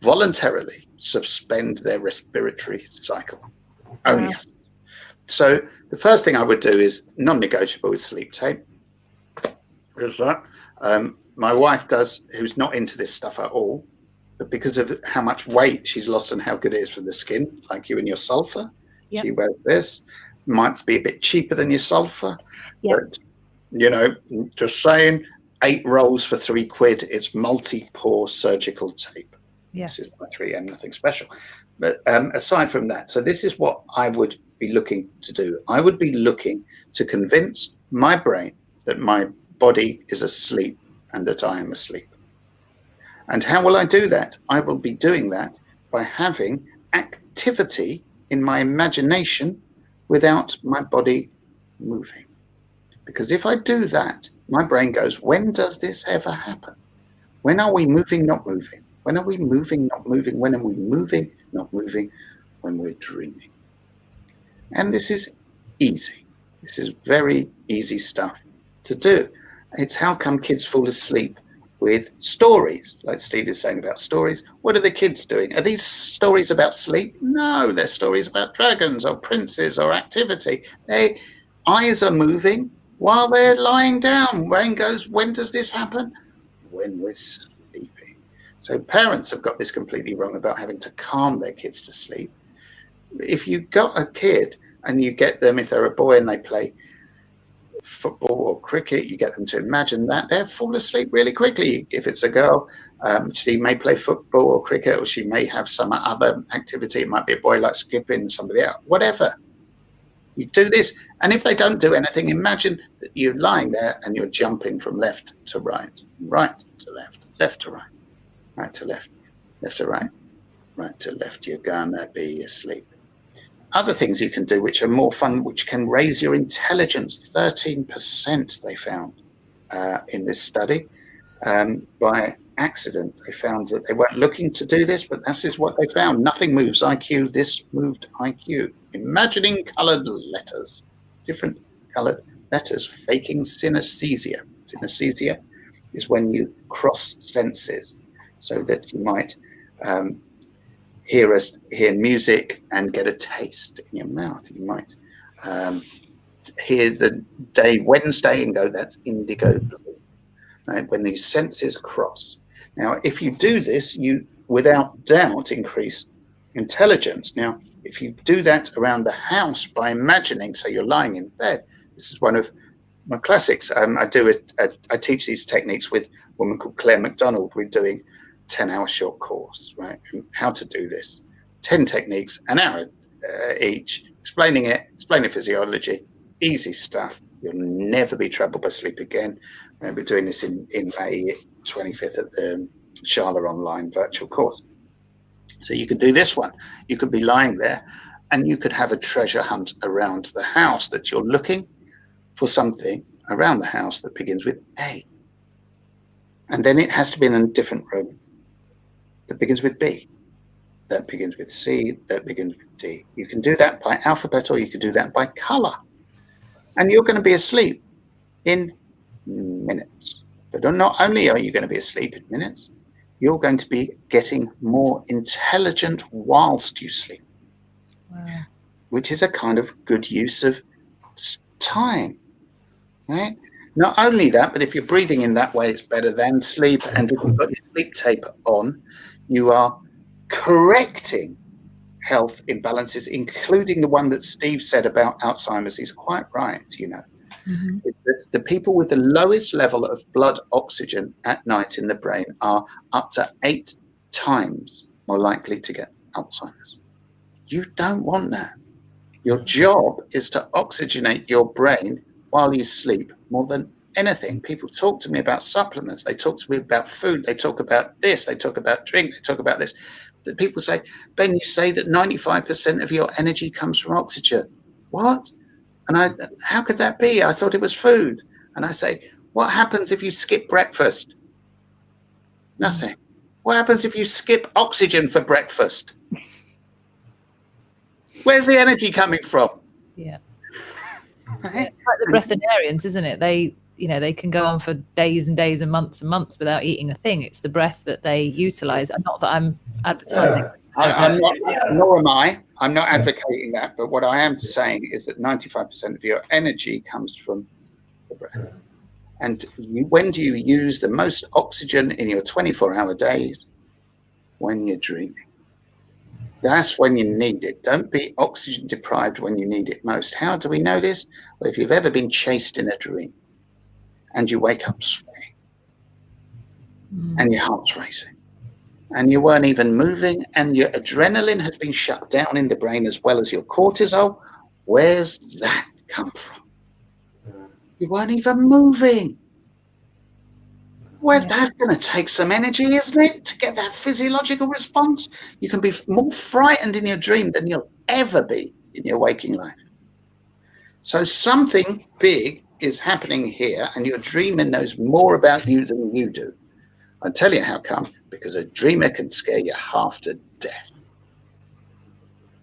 C: voluntarily suspend their respiratory cycle. Only us. So the first thing I would do is non-negotiable is sleep tape. Because my wife does, who's not into this stuff at all, but because of how much weight she's lost and how good it is for the skin, like you and your sulfur, she wears this. Might be a bit cheaper than your sulfur, but just saying, 8 rolls for £3. It's multi-pore surgical tape. Yes, this is by 3M, nothing special. But aside from that, so this is what I would be looking to do. I would be looking to convince my brain that my body is asleep and that I am asleep. And how will I do that? I will be doing that by having activity in my imagination without my body moving. Because if I do that, my brain goes, when does this ever happen? When are we moving, not moving? When are we moving, not moving? When are we moving, not moving? When we're dreaming. And this is easy. This is very easy stuff to do. It's how come kids fall asleep with stories, like Steve is saying about stories. What are the kids doing? Are these stories about sleep? No, they're stories about dragons or princes or activity. Their eyes are moving while they're lying down. Brain goes, when does this happen? When we're sleeping. So parents have got this completely wrong about having to calm their kids to sleep. If you've got a kid and you get them, if they're a boy and they play football or cricket, you get them to imagine that, they'll fall asleep really quickly. If it's a girl, she may play football or cricket, or she may have some other activity. It might be a boy like skipping, somebody else, whatever. You do this, and if they don't do anything, imagine that you're lying there and you're jumping from left to right, right to left, left to right, right to left, left to right, right to left. You're gonna be asleep. Other things you can do which are more fun, which can raise your intelligence, 13% they found in this study. By accident, they found that they weren't looking to do this, but this is what they found. Nothing moves IQ, this moved IQ. Imagining colored letters, different colored letters, faking synesthesia. Synesthesia is when you cross senses, so that you might hear music and get a taste in your mouth. You might hear the day Wednesday and go, that's indigo blue. Right? When these senses cross. Now, if you do this, you without doubt increase intelligence. Now, if you do that around the house by imagining, so you're lying in bed, this is one of my classics. I teach these techniques with a woman called Claire McDonald. We're doing 10-hour short course, right? How to do this. 10 techniques, an hour each, explaining physiology, easy stuff. You'll never be troubled by sleep again. We're doing this in May 25th at the Shala Online virtual course. So you could do this one. You could be lying there and you could have a treasure hunt around the house that you're looking for something around the house that begins with A. And then it has to be in a different room that begins with B, that begins with C, that begins with D. You can do that by alphabet or you can do that by color. And you're going to be asleep in minutes. But not only are you going to be asleep in minutes, you're going to be getting more intelligent whilst you sleep. Wow. Which is a kind of good use of time, right? Not only that, but if you're breathing in that way, it's better than sleep. And if you've got your sleep tape on, you are correcting health imbalances, including the one that Steve said about Alzheimer's. He's quite right, you know. Mm-hmm. It's that the people with the lowest level of blood oxygen at night in the brain are up to 8 times more likely to get Alzheimer's. You don't want that. Your job is to oxygenate your brain while you sleep more than anything. People talk to me about supplements. They talk to me about food. They talk about this. They talk about drink. They talk about this. That people say, Ben, you say that 95% of your energy comes from oxygen. What? And how could that be? I thought it was food. And I say, what happens if you skip breakfast? Nothing. What happens if you skip oxygen for breakfast? Where's the energy coming from?
A: Yeah.
C: Right?
A: It's like the breatharians, isn't it? They, they can go on for days and days and months without eating a thing. It's the breath that they utilize. And not that I'm advertising.
C: I'm not, nor am I. I'm not advocating that. But what I am saying is that 95% of your energy comes from the breath. And when do you use the most oxygen in your 24-hour days? When you're dreaming. That's when you need it. Don't be oxygen deprived when you need it most. How do we know this? Well, if you've ever been chased in a dream and you wake up sweating and your heart's racing and you weren't even moving and your adrenaline has been shut down in the brain as well as your cortisol, where's that come from? You weren't even moving. Well, that's going to take some energy, isn't it, to get that physiological response? You can be more frightened in your dream than you'll ever be in your waking life. So something big is happening here, and your dreamer knows more about you than you do. I'll tell you how come. Because a dreamer can scare you half to death.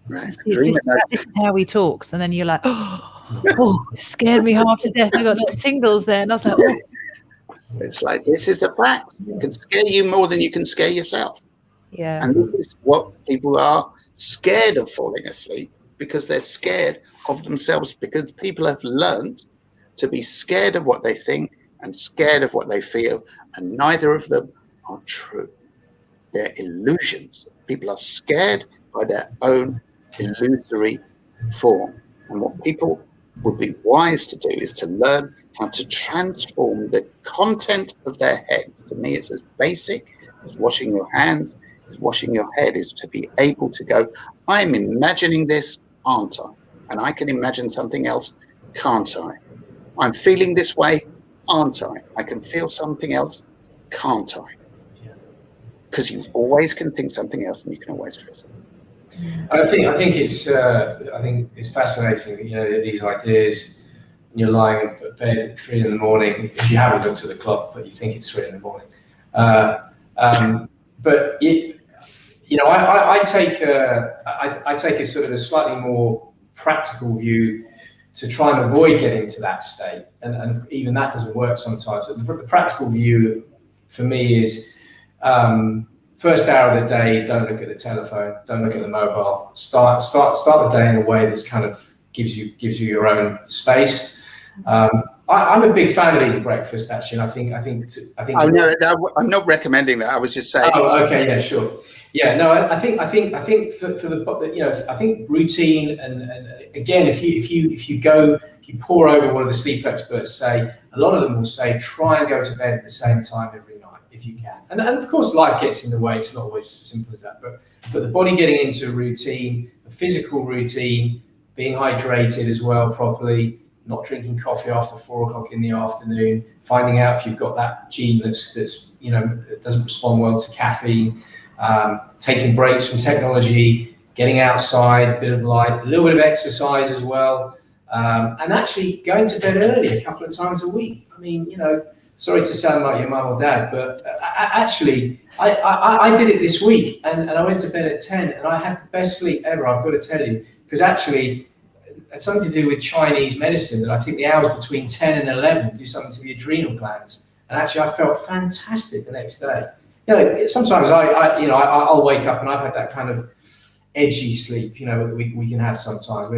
C: Right?
A: This is how he talks, and then you're like, oh, scared me half to death. I got little tingles there, and I was like, oh.
C: It's like, this is the fact. It can scare you more than you can scare yourself.
A: Yeah.
C: And this is what people are scared of, falling asleep, because they're scared of themselves, because people have learned to be scared of what they think and scared of what they feel, and neither of them are true. They're illusions. People are scared by their own illusory form. And what people would be wise to do is to learn how to transform the content of their heads. To me, it's as basic as washing your hands, as washing your head, is to be able to go, I'm imagining this, aren't I? And I can imagine something else, can't I? I'm feeling this way, aren't I? I can feel something else, can't I? Because you always can think something else, and you can always feel something.
B: I think it's fascinating. These ideas. You're lying in bed at 3 a.m. if you haven't looked at the clock, but you think it's 3 a.m. But I take a sort of a slightly more practical view to try and avoid getting to that state, and even that doesn't work sometimes. The practical view for me is first hour of the day, don't look at the telephone, don't look at the mobile. Start the day in a way that's kind of gives you your own space. I'm a big fan of eating breakfast, actually, and I think. Oh
C: no, I'm not recommending that. I was just saying.
B: Oh, okay, yeah, sure. Yeah, no, I think for the I think routine and again, if you pore over what the sleep experts say, a lot of them will say try and go to bed at the same time every night if you can, and of course life gets in the way. It's not always as simple as that, but the body getting into a routine, a physical routine, being hydrated as well properly. Not drinking coffee after 4 o'clock in the afternoon, finding out if you've got that gene that's that doesn't respond well to caffeine, taking breaks from technology, getting outside, a bit of light, a little bit of exercise as well, and actually going to bed early a couple of times a week. I mean, sorry to sound like your mum or dad, but actually, I did it this week, and I went to bed at 10, and I had the best sleep ever, I've got to tell you, because actually, it's something to do with Chinese medicine, that I think the hours between 10 and 11 do something to the adrenal glands. And actually, I felt fantastic the next day. Sometimes I'll wake up and I've had that kind of edgy sleep, that we can have sometimes.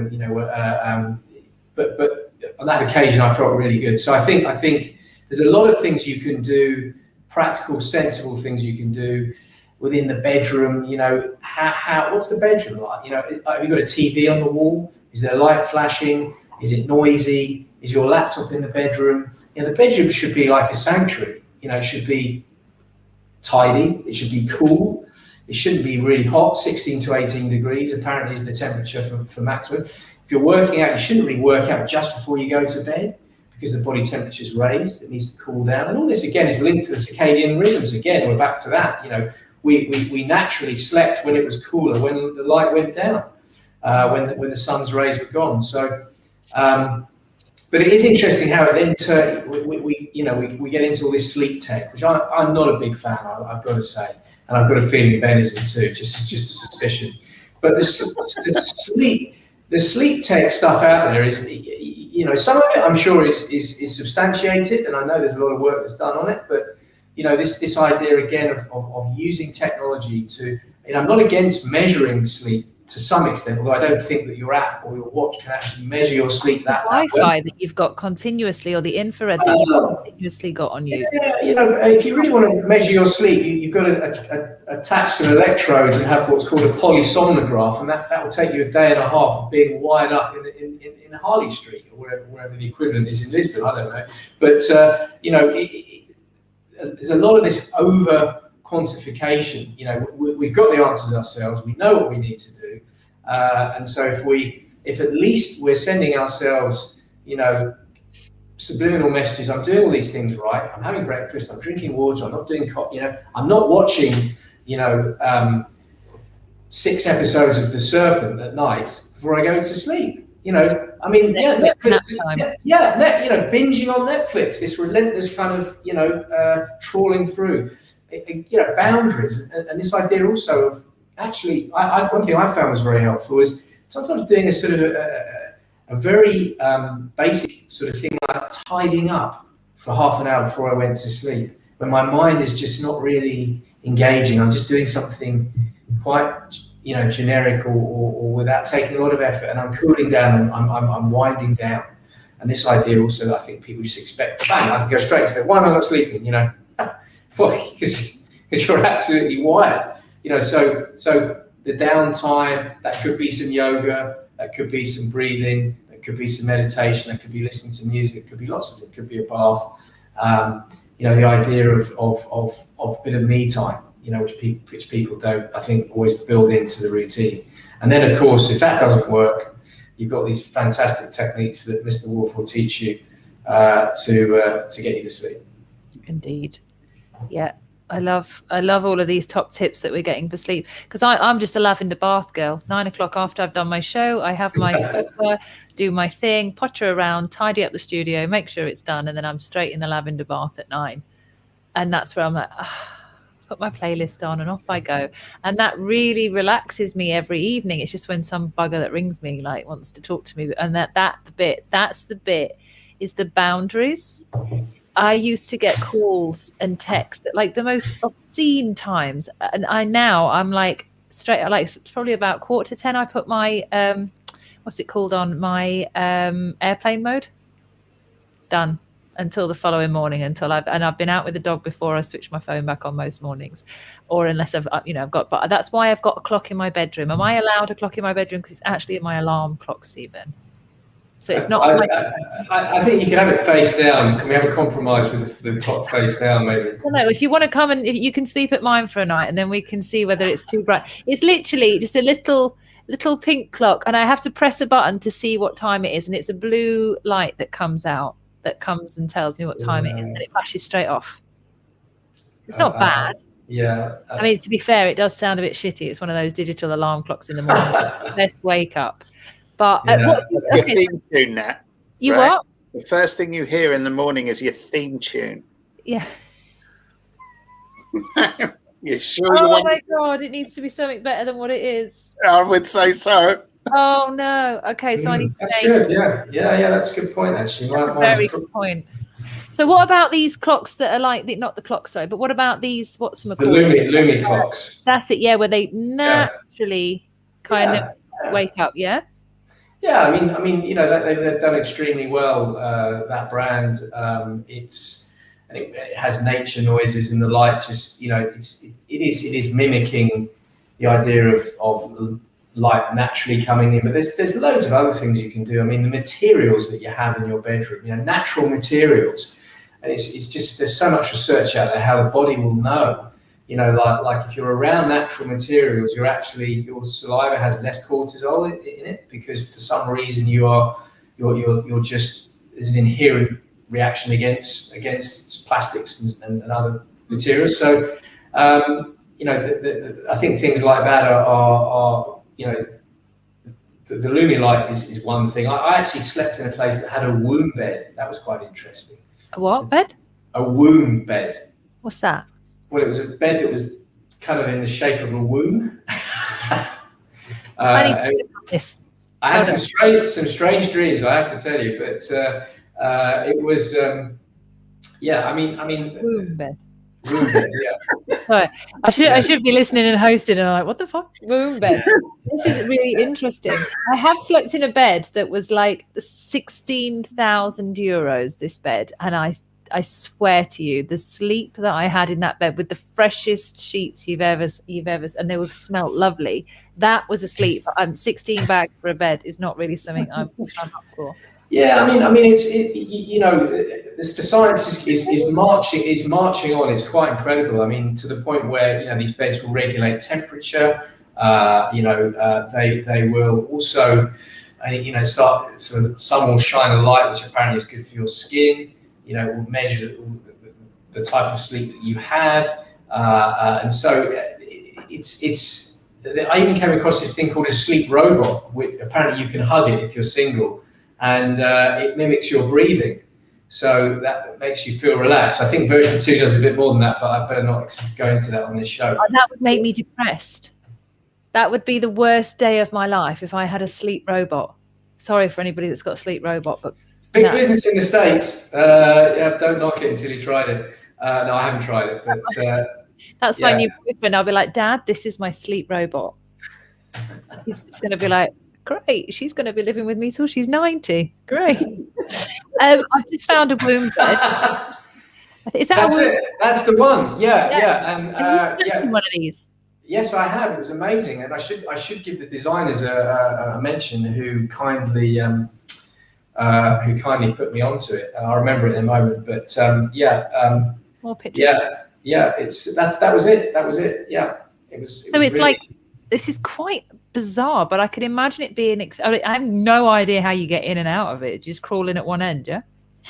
B: But on that occasion, I felt really good. So I think there's a lot of things you can do, practical, sensible things you can do within the bedroom. What's the bedroom like? Have you got a TV on the wall? Is there light flashing? Is it noisy? Is your laptop in the bedroom? The bedroom should be like a sanctuary. It should be tidy. It should be cool. It shouldn't be really hot. 16 to 18 degrees apparently is the temperature for maximum. If you're working out, you shouldn't really work out just before you go to bed because the body temperature is raised. It needs to cool down. And all this, again, is linked to the circadian rhythms. Again, we're back to that. We naturally slept when it was cooler, when the light went down. When the sun's rays were gone. So, but it is interesting how it then we get into all this sleep tech, which I'm not a big fan of, I've got to say, and I've got a feeling Ben isn't too, just a suspicion. But the sleep tech stuff out there is, some of it I'm sure is substantiated, and I know there's a lot of work that's done on it. But this idea again of using technology to, I'm not against measuring sleep to some extent, although I don't think that your app or your watch can actually measure your sleep that
A: Wi-Fi that you've got continuously, or the infrared that you've continuously got on you.
B: Yeah, if you really want to measure your sleep, you've got to attach some electrodes and have what's called a polysomnograph, and that will take you a day and a half of being wired up in Harley Street or wherever the equivalent is in Lisbon. I don't know, but there's a lot of this over quantification. We've got the answers ourselves. We know what we need to do, and so if at least we're sending ourselves, subliminal messages. I'm doing all these things right. I'm having breakfast. I'm drinking water. I'm not doing I'm not watching 6 episodes of The Serpent at night before I go to sleep. Netflix, binging on Netflix. This relentless kind of trawling through. Boundaries, and this idea also of actually, one thing I found was very helpful is sometimes doing a sort of a very basic sort of thing like tidying up for half an hour before I went to sleep, when my mind is just not really engaging. I'm just doing something quite generic or without taking a lot of effort, and I'm cooling down and I'm winding down. And this idea also that I think people just expect, bang, I can go straight to bed. Why am I not sleeping? Well, because you're absolutely wired. So the downtime, that could be some yoga, that could be some breathing, that could be some meditation, that could be listening to music, it could be lots of it, could be a bath. The idea of a bit of me time, which people don't, I think, always build into the routine. And then, of course, if that doesn't work, you've got these fantastic techniques that Mr. Wolf will teach you to get you to sleep.
A: Indeed. Yeah, I love all of these top tips that we're getting for sleep, because I'm just a lavender bath girl. 9 o'clock after I've done my show, I have my sofa, do my thing, potter around, tidy up the studio, make sure it's done, and then I'm straight in the lavender bath at 9. And that's where I'm like, put my playlist on and off I go. And that really relaxes me every evening. It's just when some bugger that rings me wants to talk to me, and that's the bit is the boundaries. I used to get calls and texts at the most obscene times, and I'm like straight, it's probably about 9:45. I put my what's it called on my airplane mode, done until the following morning, I've been out with the dog before I switch my phone back on most mornings, or unless I've got. But that's why I've got a clock in my bedroom. Am I allowed a clock in my bedroom? Because it's actually my alarm clock, Stephen. So it's not.
B: I think you can have it face down. Can we have a compromise with the clock face down, maybe?
A: I don't know. If you want to come and if you can sleep at mine for a night, and then we can see whether it's too bright. It's literally just a little pink clock, and I have to press a button to see what time it is, and it's a blue light that comes out, that comes and tells me what time it is, and it flashes straight off. It's not bad.
B: Yeah.
A: I mean, to be fair, it does sound a bit shitty. It's one of those digital alarm clocks in the morning. Best wake up. But
C: your theme tune, Nat.
A: You right? What?
C: The first thing you hear in the morning is your theme tune.
A: Yeah.
C: You sure?
A: Oh my God! It needs to be something better than what it is.
C: I would say so.
A: Oh no! Okay, so I need to.
B: That's good. Yeah. That's a good point, actually.
A: That's a very good point. So, what about these clocks that are not the clocks, sorry, but what about these? What's them called?
B: The Lumi clocks.
A: That's it. Yeah, where they naturally kind of wake up. Yeah.
B: Yeah, I mean, they've done extremely well. That brand, it has nature noises and the light. Just it is mimicking the idea of light naturally coming in. But there's loads of other things you can do. I mean, the materials that you have in your bedroom, natural materials, and it's just there's so much research out there how the body will know. Like if you're around natural materials, your saliva has less cortisol in it, because for some reason you're just, there's an inherent reaction against plastics and other materials. So I think things like that are the Lumi light is one thing. I actually slept in a place that had a womb bed. That was quite interesting.
A: A what bed?
B: A womb bed.
A: What's that?
B: Well, it was a bed that was kind of in the shape of a womb.
A: I need to this.
B: I had some strange dreams, I have to tell you, but it was
A: Womb bed.
B: Room bed, yeah.
A: Sorry, I should be listening and hosting, and I'm like, what the fuck? Womb bed. This is really interesting. I have slept in a bed that was like 16,000 euros. This bed, and I swear to you, the sleep that I had in that bed with the freshest sheets you've ever, and they would smell lovely. That was a sleep. 16 bags for a bed is not really something I'm up for.
B: Yeah, I mean, the science is marching on. It's quite incredible. I mean, to the point where these beds will regulate temperature. They will also, start. So some will shine a light, which apparently is good for your skin. Will measure the type of sleep that you have, and so it's. I even came across this thing called a sleep robot. Which apparently you can hug it if you're single. And it mimics your breathing, so that makes you feel relaxed. I think version 2 does a bit more than that, but I better not go into that on this show.
A: That would make me depressed. That would be the worst day of my life if I had a sleep robot. Sorry for anybody that's got a sleep robot, but
B: big business in the States. Don't knock it until you tried it. No, I haven't tried it, but
A: that's my new boyfriend. I'll be like, Dad, this is my sleep robot. He's just going to be like, great, she's going to be living with me till she's 90. Great. I've just found a womb bed. Is that
B: That's it. That's the one. Yeah. And
A: have you seen one of these?
B: Yes, I have. It was amazing, and I should give the designers a mention who kindly put me onto it. I'll remember it in a moment, but
A: more pictures.
B: That was it. That was it. Yeah, it was.
A: So it's really like, this is quite bizarre, but I could imagine it being. I have no idea how you get in and out of it. Just crawling at one end, yeah.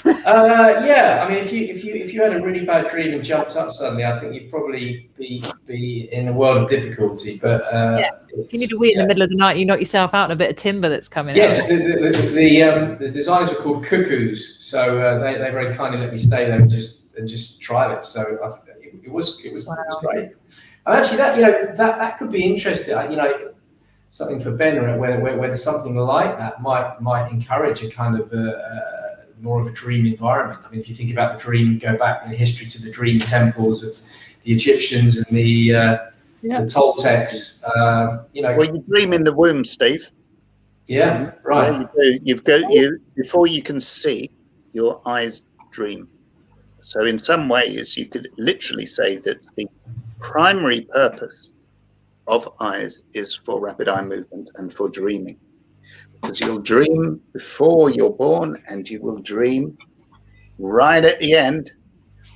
B: I mean, if you had a really bad dream and jumped up suddenly, I think you'd probably be in a world of difficulty. But
A: if you need to wait in the middle of the night, you knock yourself out on a bit of timber that's coming.
B: Yes, the designers are called Cuckoos, so they very kindly let me stay there and just try it. So it was great. And actually, that could be interesting. Something for Ben, where something like that might encourage a kind of more of a dream environment. I mean, if you think about the dream, go back in history to the dream temples of the Egyptians and the Toltecs.
C: Well, you dream in the womb, Steve.
B: Yeah, right.
C: You before you can see, your eyes dream. So in some ways, you could literally say that the primary purpose of eyes is for rapid eye movement and for dreaming. Because you'll dream before you're born, and you will dream right at the end.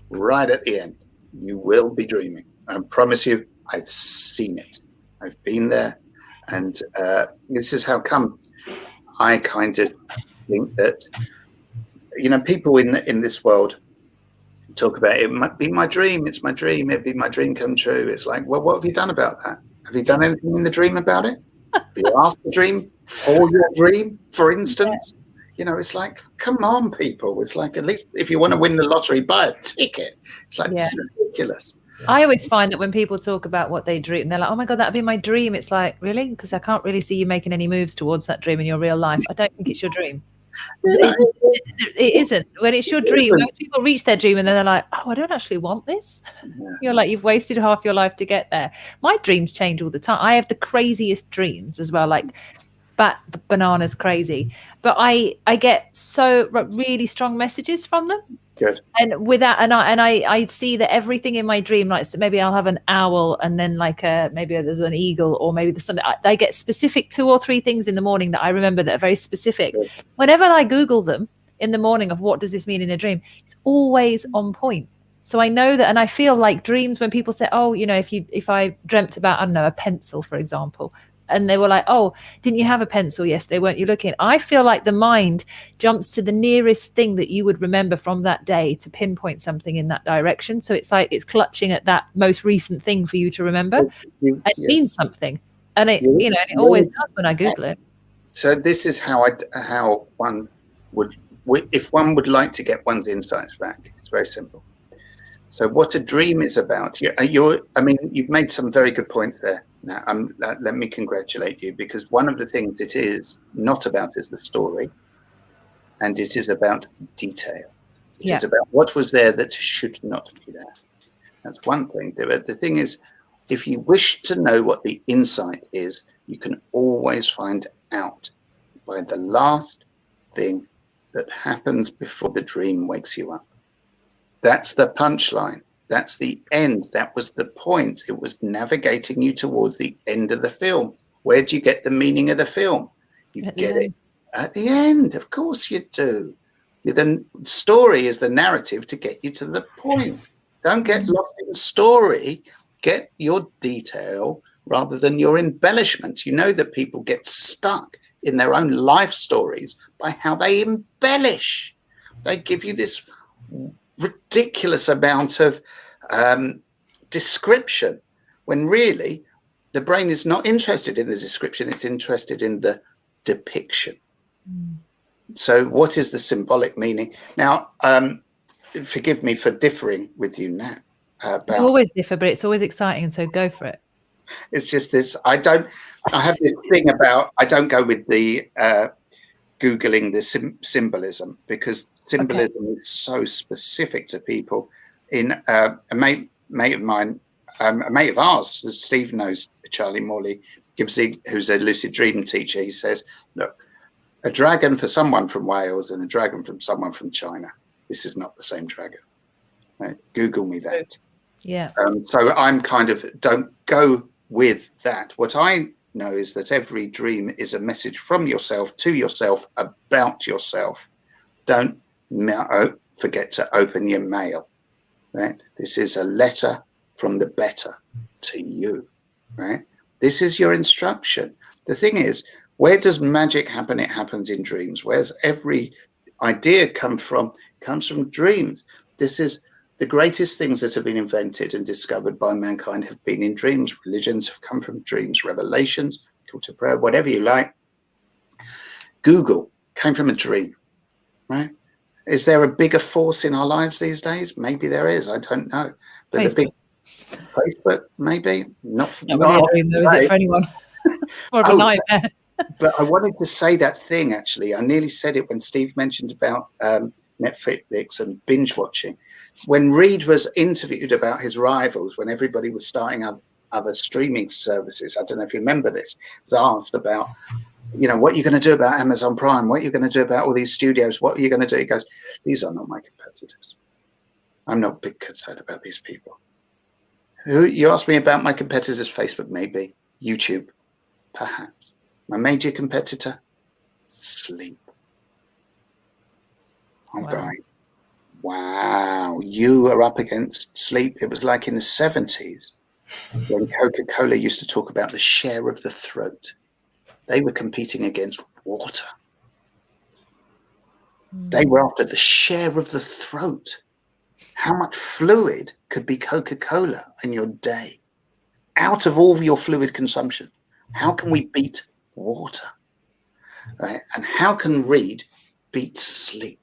C: Right at the end, you will be dreaming. I promise you, I've seen it. I've been there, and this is how come I kind of think that people in this world talk about it might be my dream. It's my dream. It'd be my dream come true. It's like, well, what have you done about that? Have you done anything in the dream about it? Have you asked the dream for your dream, for instance? It's like, come on, people. It's like, at least if you want to win the lottery, buy a ticket. It's like, It's ridiculous.
A: I always find that when people talk about what they dream, they're like, oh my God, that'd be my dream. It's like, really? Because I can't really see you making any moves towards that dream in your real life. I don't think it's your dream. It isn't. When it's your dream, most people reach their dream and then they're like, oh, I don't actually want this. You're like, you've wasted half your life to get there. My dreams change all the time. I have the craziest dreams as well, like bananas crazy. But I get so really strong messages from them.
C: Good.
A: And with that, and I see that everything in my dream, like maybe I'll have an owl, and then like maybe there's an eagle, or maybe there's something. I get specific 2 or 3 things in the morning that I remember that are very specific. Good. Whenever I Google them in the morning of what does this mean in a dream, it's always on point. So I know that, and I feel like dreams when people say, oh, if I dreamt about, I don't know, a pencil, for example. And they were like, oh, didn't you have a pencil yesterday? Weren't you looking? I feel like the mind jumps to the nearest thing that you would remember from that day to pinpoint something in that direction. So it's like it's clutching at that most recent thing for you to remember. It means something. And it always does when I Google it.
C: So this is how one would, if one would like to get one's insights back, it's very simple. So what a dream is about, you've made some very good points there. Now, let me congratulate you, because one of the things it is not about is the story, and it is about the detail. It is about what was there that should not be there. That's one thing. The thing is, if you wish to know what the insight is, you can always find out by the last thing that happens before the dream wakes you up. That's the punchline. That's the end. That was the point. It was navigating you towards the end of the film. Where do you get the meaning of the film? You get it at the end. Of course you do. The story is the narrative to get you to the point. Don't get lost in story. Get your detail rather than your embellishment. You know that people get stuck in their own life stories by how they embellish. They give you this ridiculous amount of description, when really the brain is not interested in the description, it's interested in the depiction. So what is the symbolic meaning? Now, forgive me for differing with you, Nat.
A: You always differ, but it's always exciting, and so go for it.
C: It's just this, I have this thing about, I don't go with the Googling the symbolism, because symbolism is so specific to people. In a mate of mine, a mate of ours, as Steve knows, Charlie Morley, who's a lucid dream teacher, he says, look, a dragon for someone from Wales and a dragon from someone from China, this is not the same dragon. Right? Google me that.
A: Yeah.
C: So I'm kind of, don't go with that. What I know is that every dream is a message from yourself to yourself about yourself. Don't forget to open your mail. Right? This is a letter from the better to you. Right? This is your instruction. The thing is, where does magic happen? It happens in dreams. Where's every idea come from? Comes from dreams. This is the greatest things that have been invented and discovered by mankind have been in dreams. Religions have come from dreams. Revelations, call to prayer, whatever you like. Google came from a dream, right? Is there a bigger force in our lives these days? Maybe there is. I don't know. But
A: Facebook.
C: the big Facebook, maybe not.
A: Not really a dream, though, is it for anyone? Or a nightmare.
C: But I wanted to say that thing, actually. I nearly said it when Steve mentioned about Netflix and binge watching. When Reed was interviewed about his rivals, when everybody was starting other streaming services, I don't know if you remember this, he was asked about, what are you going to do about Amazon Prime? What are you going to do about all these studios? What are you going to do? He goes, these are not my competitors. I'm not big concerned about these people. You asked me about my competitors, Facebook, maybe. YouTube, perhaps. My major competitor, sleep. I'm going, wow, you are up against sleep. It was like in the 70s when Coca-Cola used to talk about the share of the throat. They were competing against water. They were after the share of the throat. How much fluid could be Coca-Cola in your day? Out of all of your fluid consumption, how can we beat water? Right? And how can Reed beat sleep?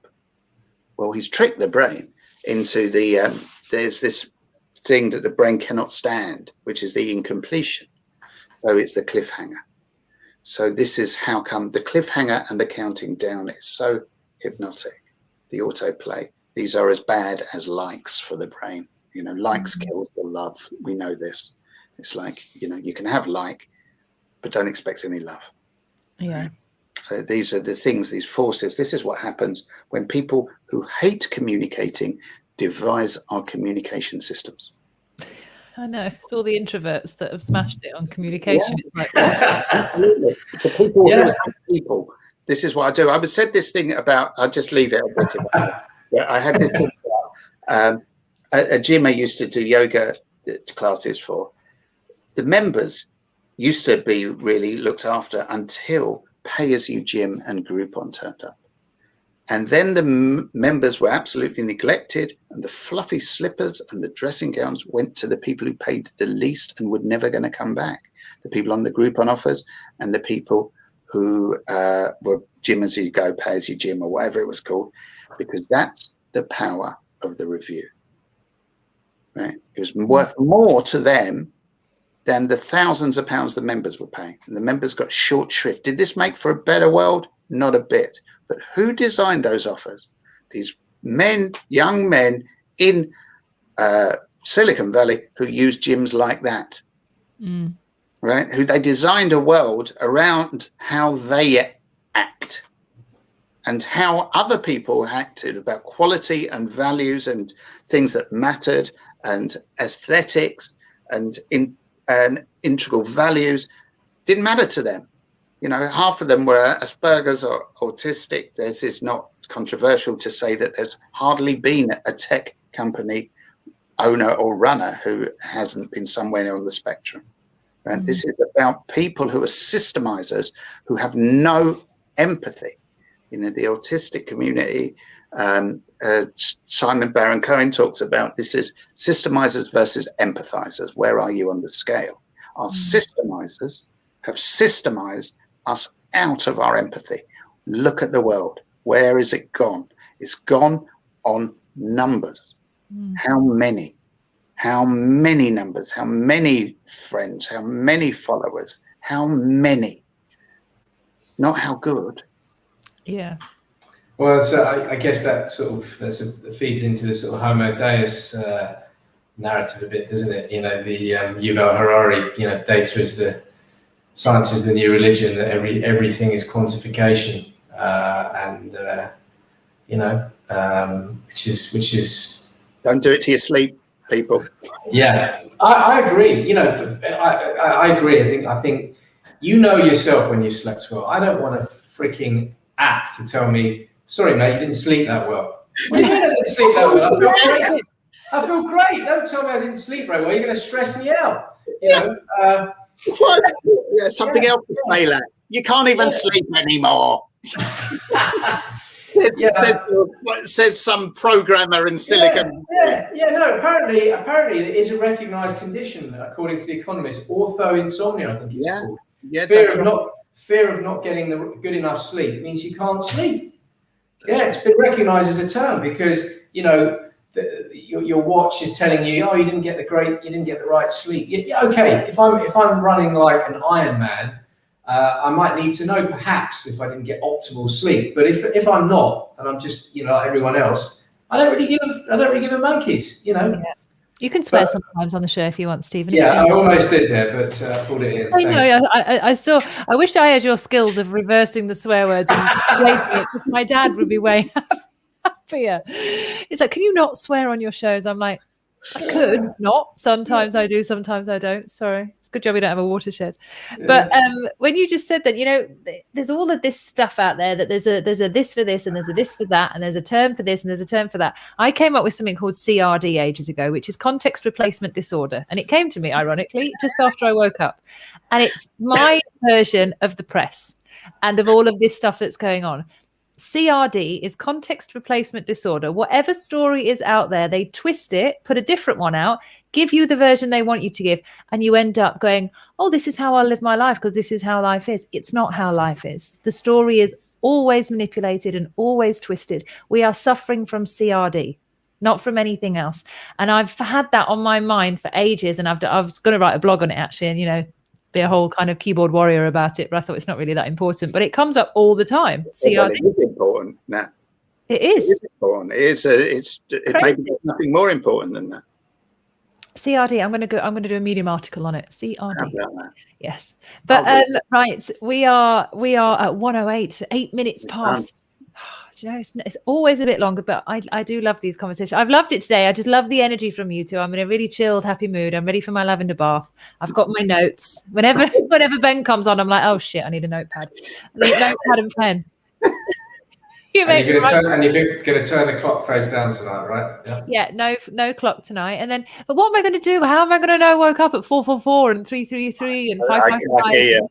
C: Well, he's tricked the brain into there's this thing that the brain cannot stand, which is the incompletion. So it's the cliffhanger. So this is how come the cliffhanger and the counting down is so hypnotic. The autoplay. These are as bad as likes for the brain. Likes kills the love. We know this. It's like, you can have like, but don't expect any love.
A: Yeah.
C: These are the things, these forces. This is what happens when people who hate communicating devise our communication systems.
A: I know. It's all the introverts that have smashed it on communication.
C: Yeah. Absolutely. The people who hate people. This is what I do. I said this thing about, I'll just leave it a bit about. Yeah, I had this thing about a gym I used to do yoga classes for. The members used to be really looked after until Pay-As-You-Gym and Groupon turned up. And then the members were absolutely neglected, and the fluffy slippers and the dressing gowns went to the people who paid the least and were never going to come back. The people on the Groupon offers and the people who were Gym As You Go, Pay-As-You-Gym, or whatever it was called, because that's the power of the review. Right? It was worth more to them than the thousands of pounds the members were paying. And the members got short shrift. Did this make for a better world? Not a bit. But who designed those offers? These men, young men in Silicon Valley who use gyms like that, right? Who they designed a world around how they act and how other people acted about quality and values and things that mattered and aesthetics and integral values didn't matter to them. You know, half of them were Asperger's or autistic. This is not controversial to say that there's hardly been a tech company owner or runner who hasn't been somewhere on the spectrum. And this is about people who are systemizers, who have no empathy. You know, the autistic community, Simon Baron-Cohen talks about this is systemizers versus empathizers. Where are you on the scale? Our systemizers have systemized us out of our empathy. Look at the world. Where is it gone? It's gone on numbers. How many? How many numbers? How many friends? How many followers? How many? Not how good.
A: Yeah.
B: Well, so I guess that feeds into the sort of Homo Deus narrative a bit, doesn't it? You know, the Yuval Harari, you know, data is science is the new religion, that everything is quantification, which is
C: don't do it to your sleep, people.
B: Yeah, I agree. You know, I agree. I think you know yourself when you slept well. I don't want a freaking app to tell me, sorry, mate, you didn't sleep that well. What do you mean I didn't sleep that well? I feel great. Don't tell me I didn't sleep very well. You're going to stress me out. You know.
C: Something else to fail at. You can't even sleep anymore. Says some programmer in Silicon.
B: No. Apparently, it is a recognised condition according to The Economist. Ortho-insomnia, I think it's called. Yeah, fear of not getting the good enough sleep means you can't sleep. It's been recognised as a term because you know your watch is telling you, oh, you didn't get the right sleep. Okay, if I'm running like an Ironman, I might need to know perhaps if I didn't get optimal sleep. But if I'm not, and I'm just like everyone else, I don't really give a monkeys. You know. Yeah.
A: You can swear sometimes on the show if you want, Stephen.
B: Yeah, I almost did there, but pulled it in.
A: I saw. I wish I had your skills of reversing the swear words and placing it, because my dad would be way happier. It's like, can you not swear on your shows? I'm like, I could not. Sometimes I do, sometimes I don't. Sorry. It's a good job we don't have a watershed. But when you just said that, you know, there's all of this stuff out there, that there's a this for this and there's a this for that and there's a term for this and there's a term for that. I came up with something called CRD ages ago, which is context replacement disorder. And it came to me, ironically, just after I woke up. And it's my version of the press and of all of this stuff that's going on. CRD is context replacement disorder. Whatever story is out there, they twist it, put a different one out, give you the version they want you to give, and you end up going, oh, this is how I live my life because this is how life is. It's not how life is. The story is always manipulated and always twisted. We are suffering from CRD, not from anything else. And I've had that on my mind for ages, and I was going to write a blog on it actually, and, you know, be a whole kind of keyboard warrior about it, but I thought it's not really that important. But it comes up all the time. CRD.
C: Well, it is important now.
A: It is.
C: It is important. It maybe there's nothing more important than that.
A: CRD. I'm going to do a Medium article on it. CRD. Yes. But right, we are at 1:08, 8 minutes past. You know, it's always a bit longer, but I do love these conversations. I've loved it today. I just love the energy from you two. I'm in a really chilled, happy mood. I'm ready for my lavender bath. I've got my notes. Whenever Ben comes on, I'm like, oh shit, I need a notepad. I need a notepad and pen.
B: You're going to turn the clock face down tonight, right?
A: Yeah, no clock tonight. And then, but what am I going to do? How am I going to know I woke up at 444 and 333 and 555?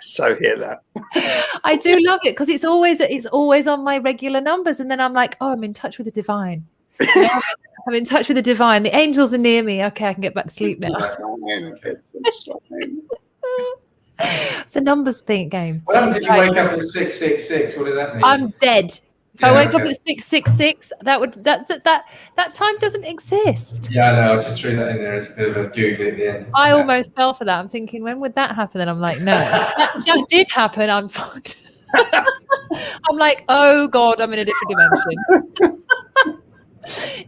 C: So hear that.
A: I do love it because it's always on my regular numbers, and then I'm like, oh, I'm in touch with the divine. I'm in touch with the divine. The angels are near me. Okay, I can get back to sleep now. It's a numbers game.
B: What happens if you wake up at 666? What does that mean?
A: I'm dead If I wake up
B: okay.
A: at 666, that time doesn't exist.
B: Yeah, I know. I just threw that in there as a bit of a Google at the end.
A: I
B: Yeah.
A: almost fell for that. I'm thinking, when would that happen? And I'm like, no, that did happen. I'm fucked. I'm like, oh God, I'm in a different dimension.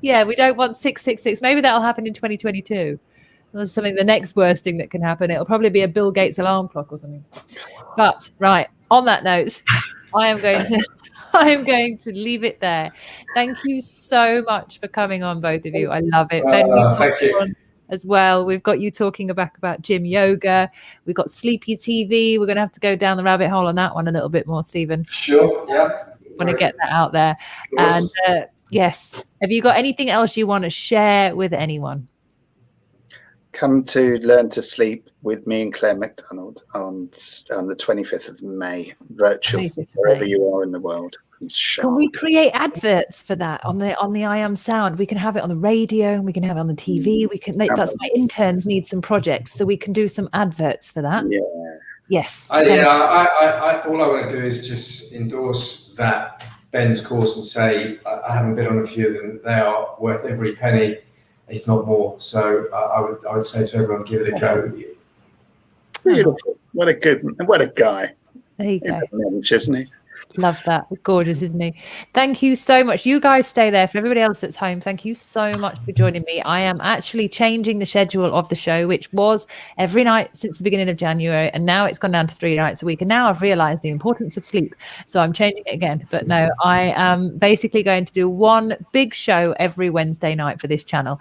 A: Yeah, we don't want 666. Maybe that'll happen in 2022. That's something, the next worst thing that can happen. It'll probably be a Bill Gates alarm clock or something. But right, on that note, I am going to leave it there. Thank you so much for coming on, both of you. I love it. Ben, we've got you on as well. We've got you talking about gym yoga. We've got Sleepy TV. We're going to have to go down the rabbit hole on that one a little bit more, Stephen.
B: Sure. Yeah.
A: Want to get that out there. And yes, have you got anything else you want to share with anyone?
C: Come to Learn to Sleep with me and Claire McDonald on the 25th of May, virtual, wherever you are in the world.
A: Can we create adverts for that on the I Am Sound? We can have it on the radio, and we can have it on the TV. We can. That's my interns need some projects, so we can do some adverts for that.
C: Yeah.
A: Yes.
B: All I want to do is just endorse that Ben's course and say I haven't been on a few of them. They are worth every penny, if not more. So I would say to everyone, give it a go.
C: Beautiful. What a guy.
A: There you go.
C: Isn't he?
A: Love that. Gorgeous, isn't he? Thank you so much. You guys stay there. For everybody else that's home, thank you so much for joining me. I am actually changing the schedule of the show, which was every night since the beginning of January, and now it's gone down to 3 nights a week. And now I've realized the importance of sleep, so I'm changing it again. But no, I am basically going to do one big show every Wednesday night for this channel.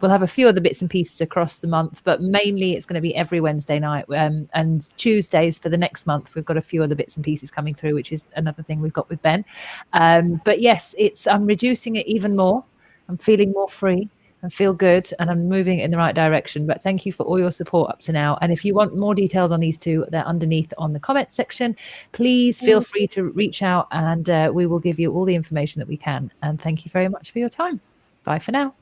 A: We'll have a few other bits and pieces across the month, but mainly it's going to be every Wednesday night, and Tuesdays for the next month. We've got a few other bits and pieces coming through, which is another thing we've got with Ben. But yes, I'm reducing it even more. I'm feeling more free and feel good, and I'm moving in the right direction. But thank you for all your support up to now. And if you want more details on these two, they're underneath on the comment section. Please feel free to reach out, and we will give you all the information that we can. And thank you very much for your time. Bye for now.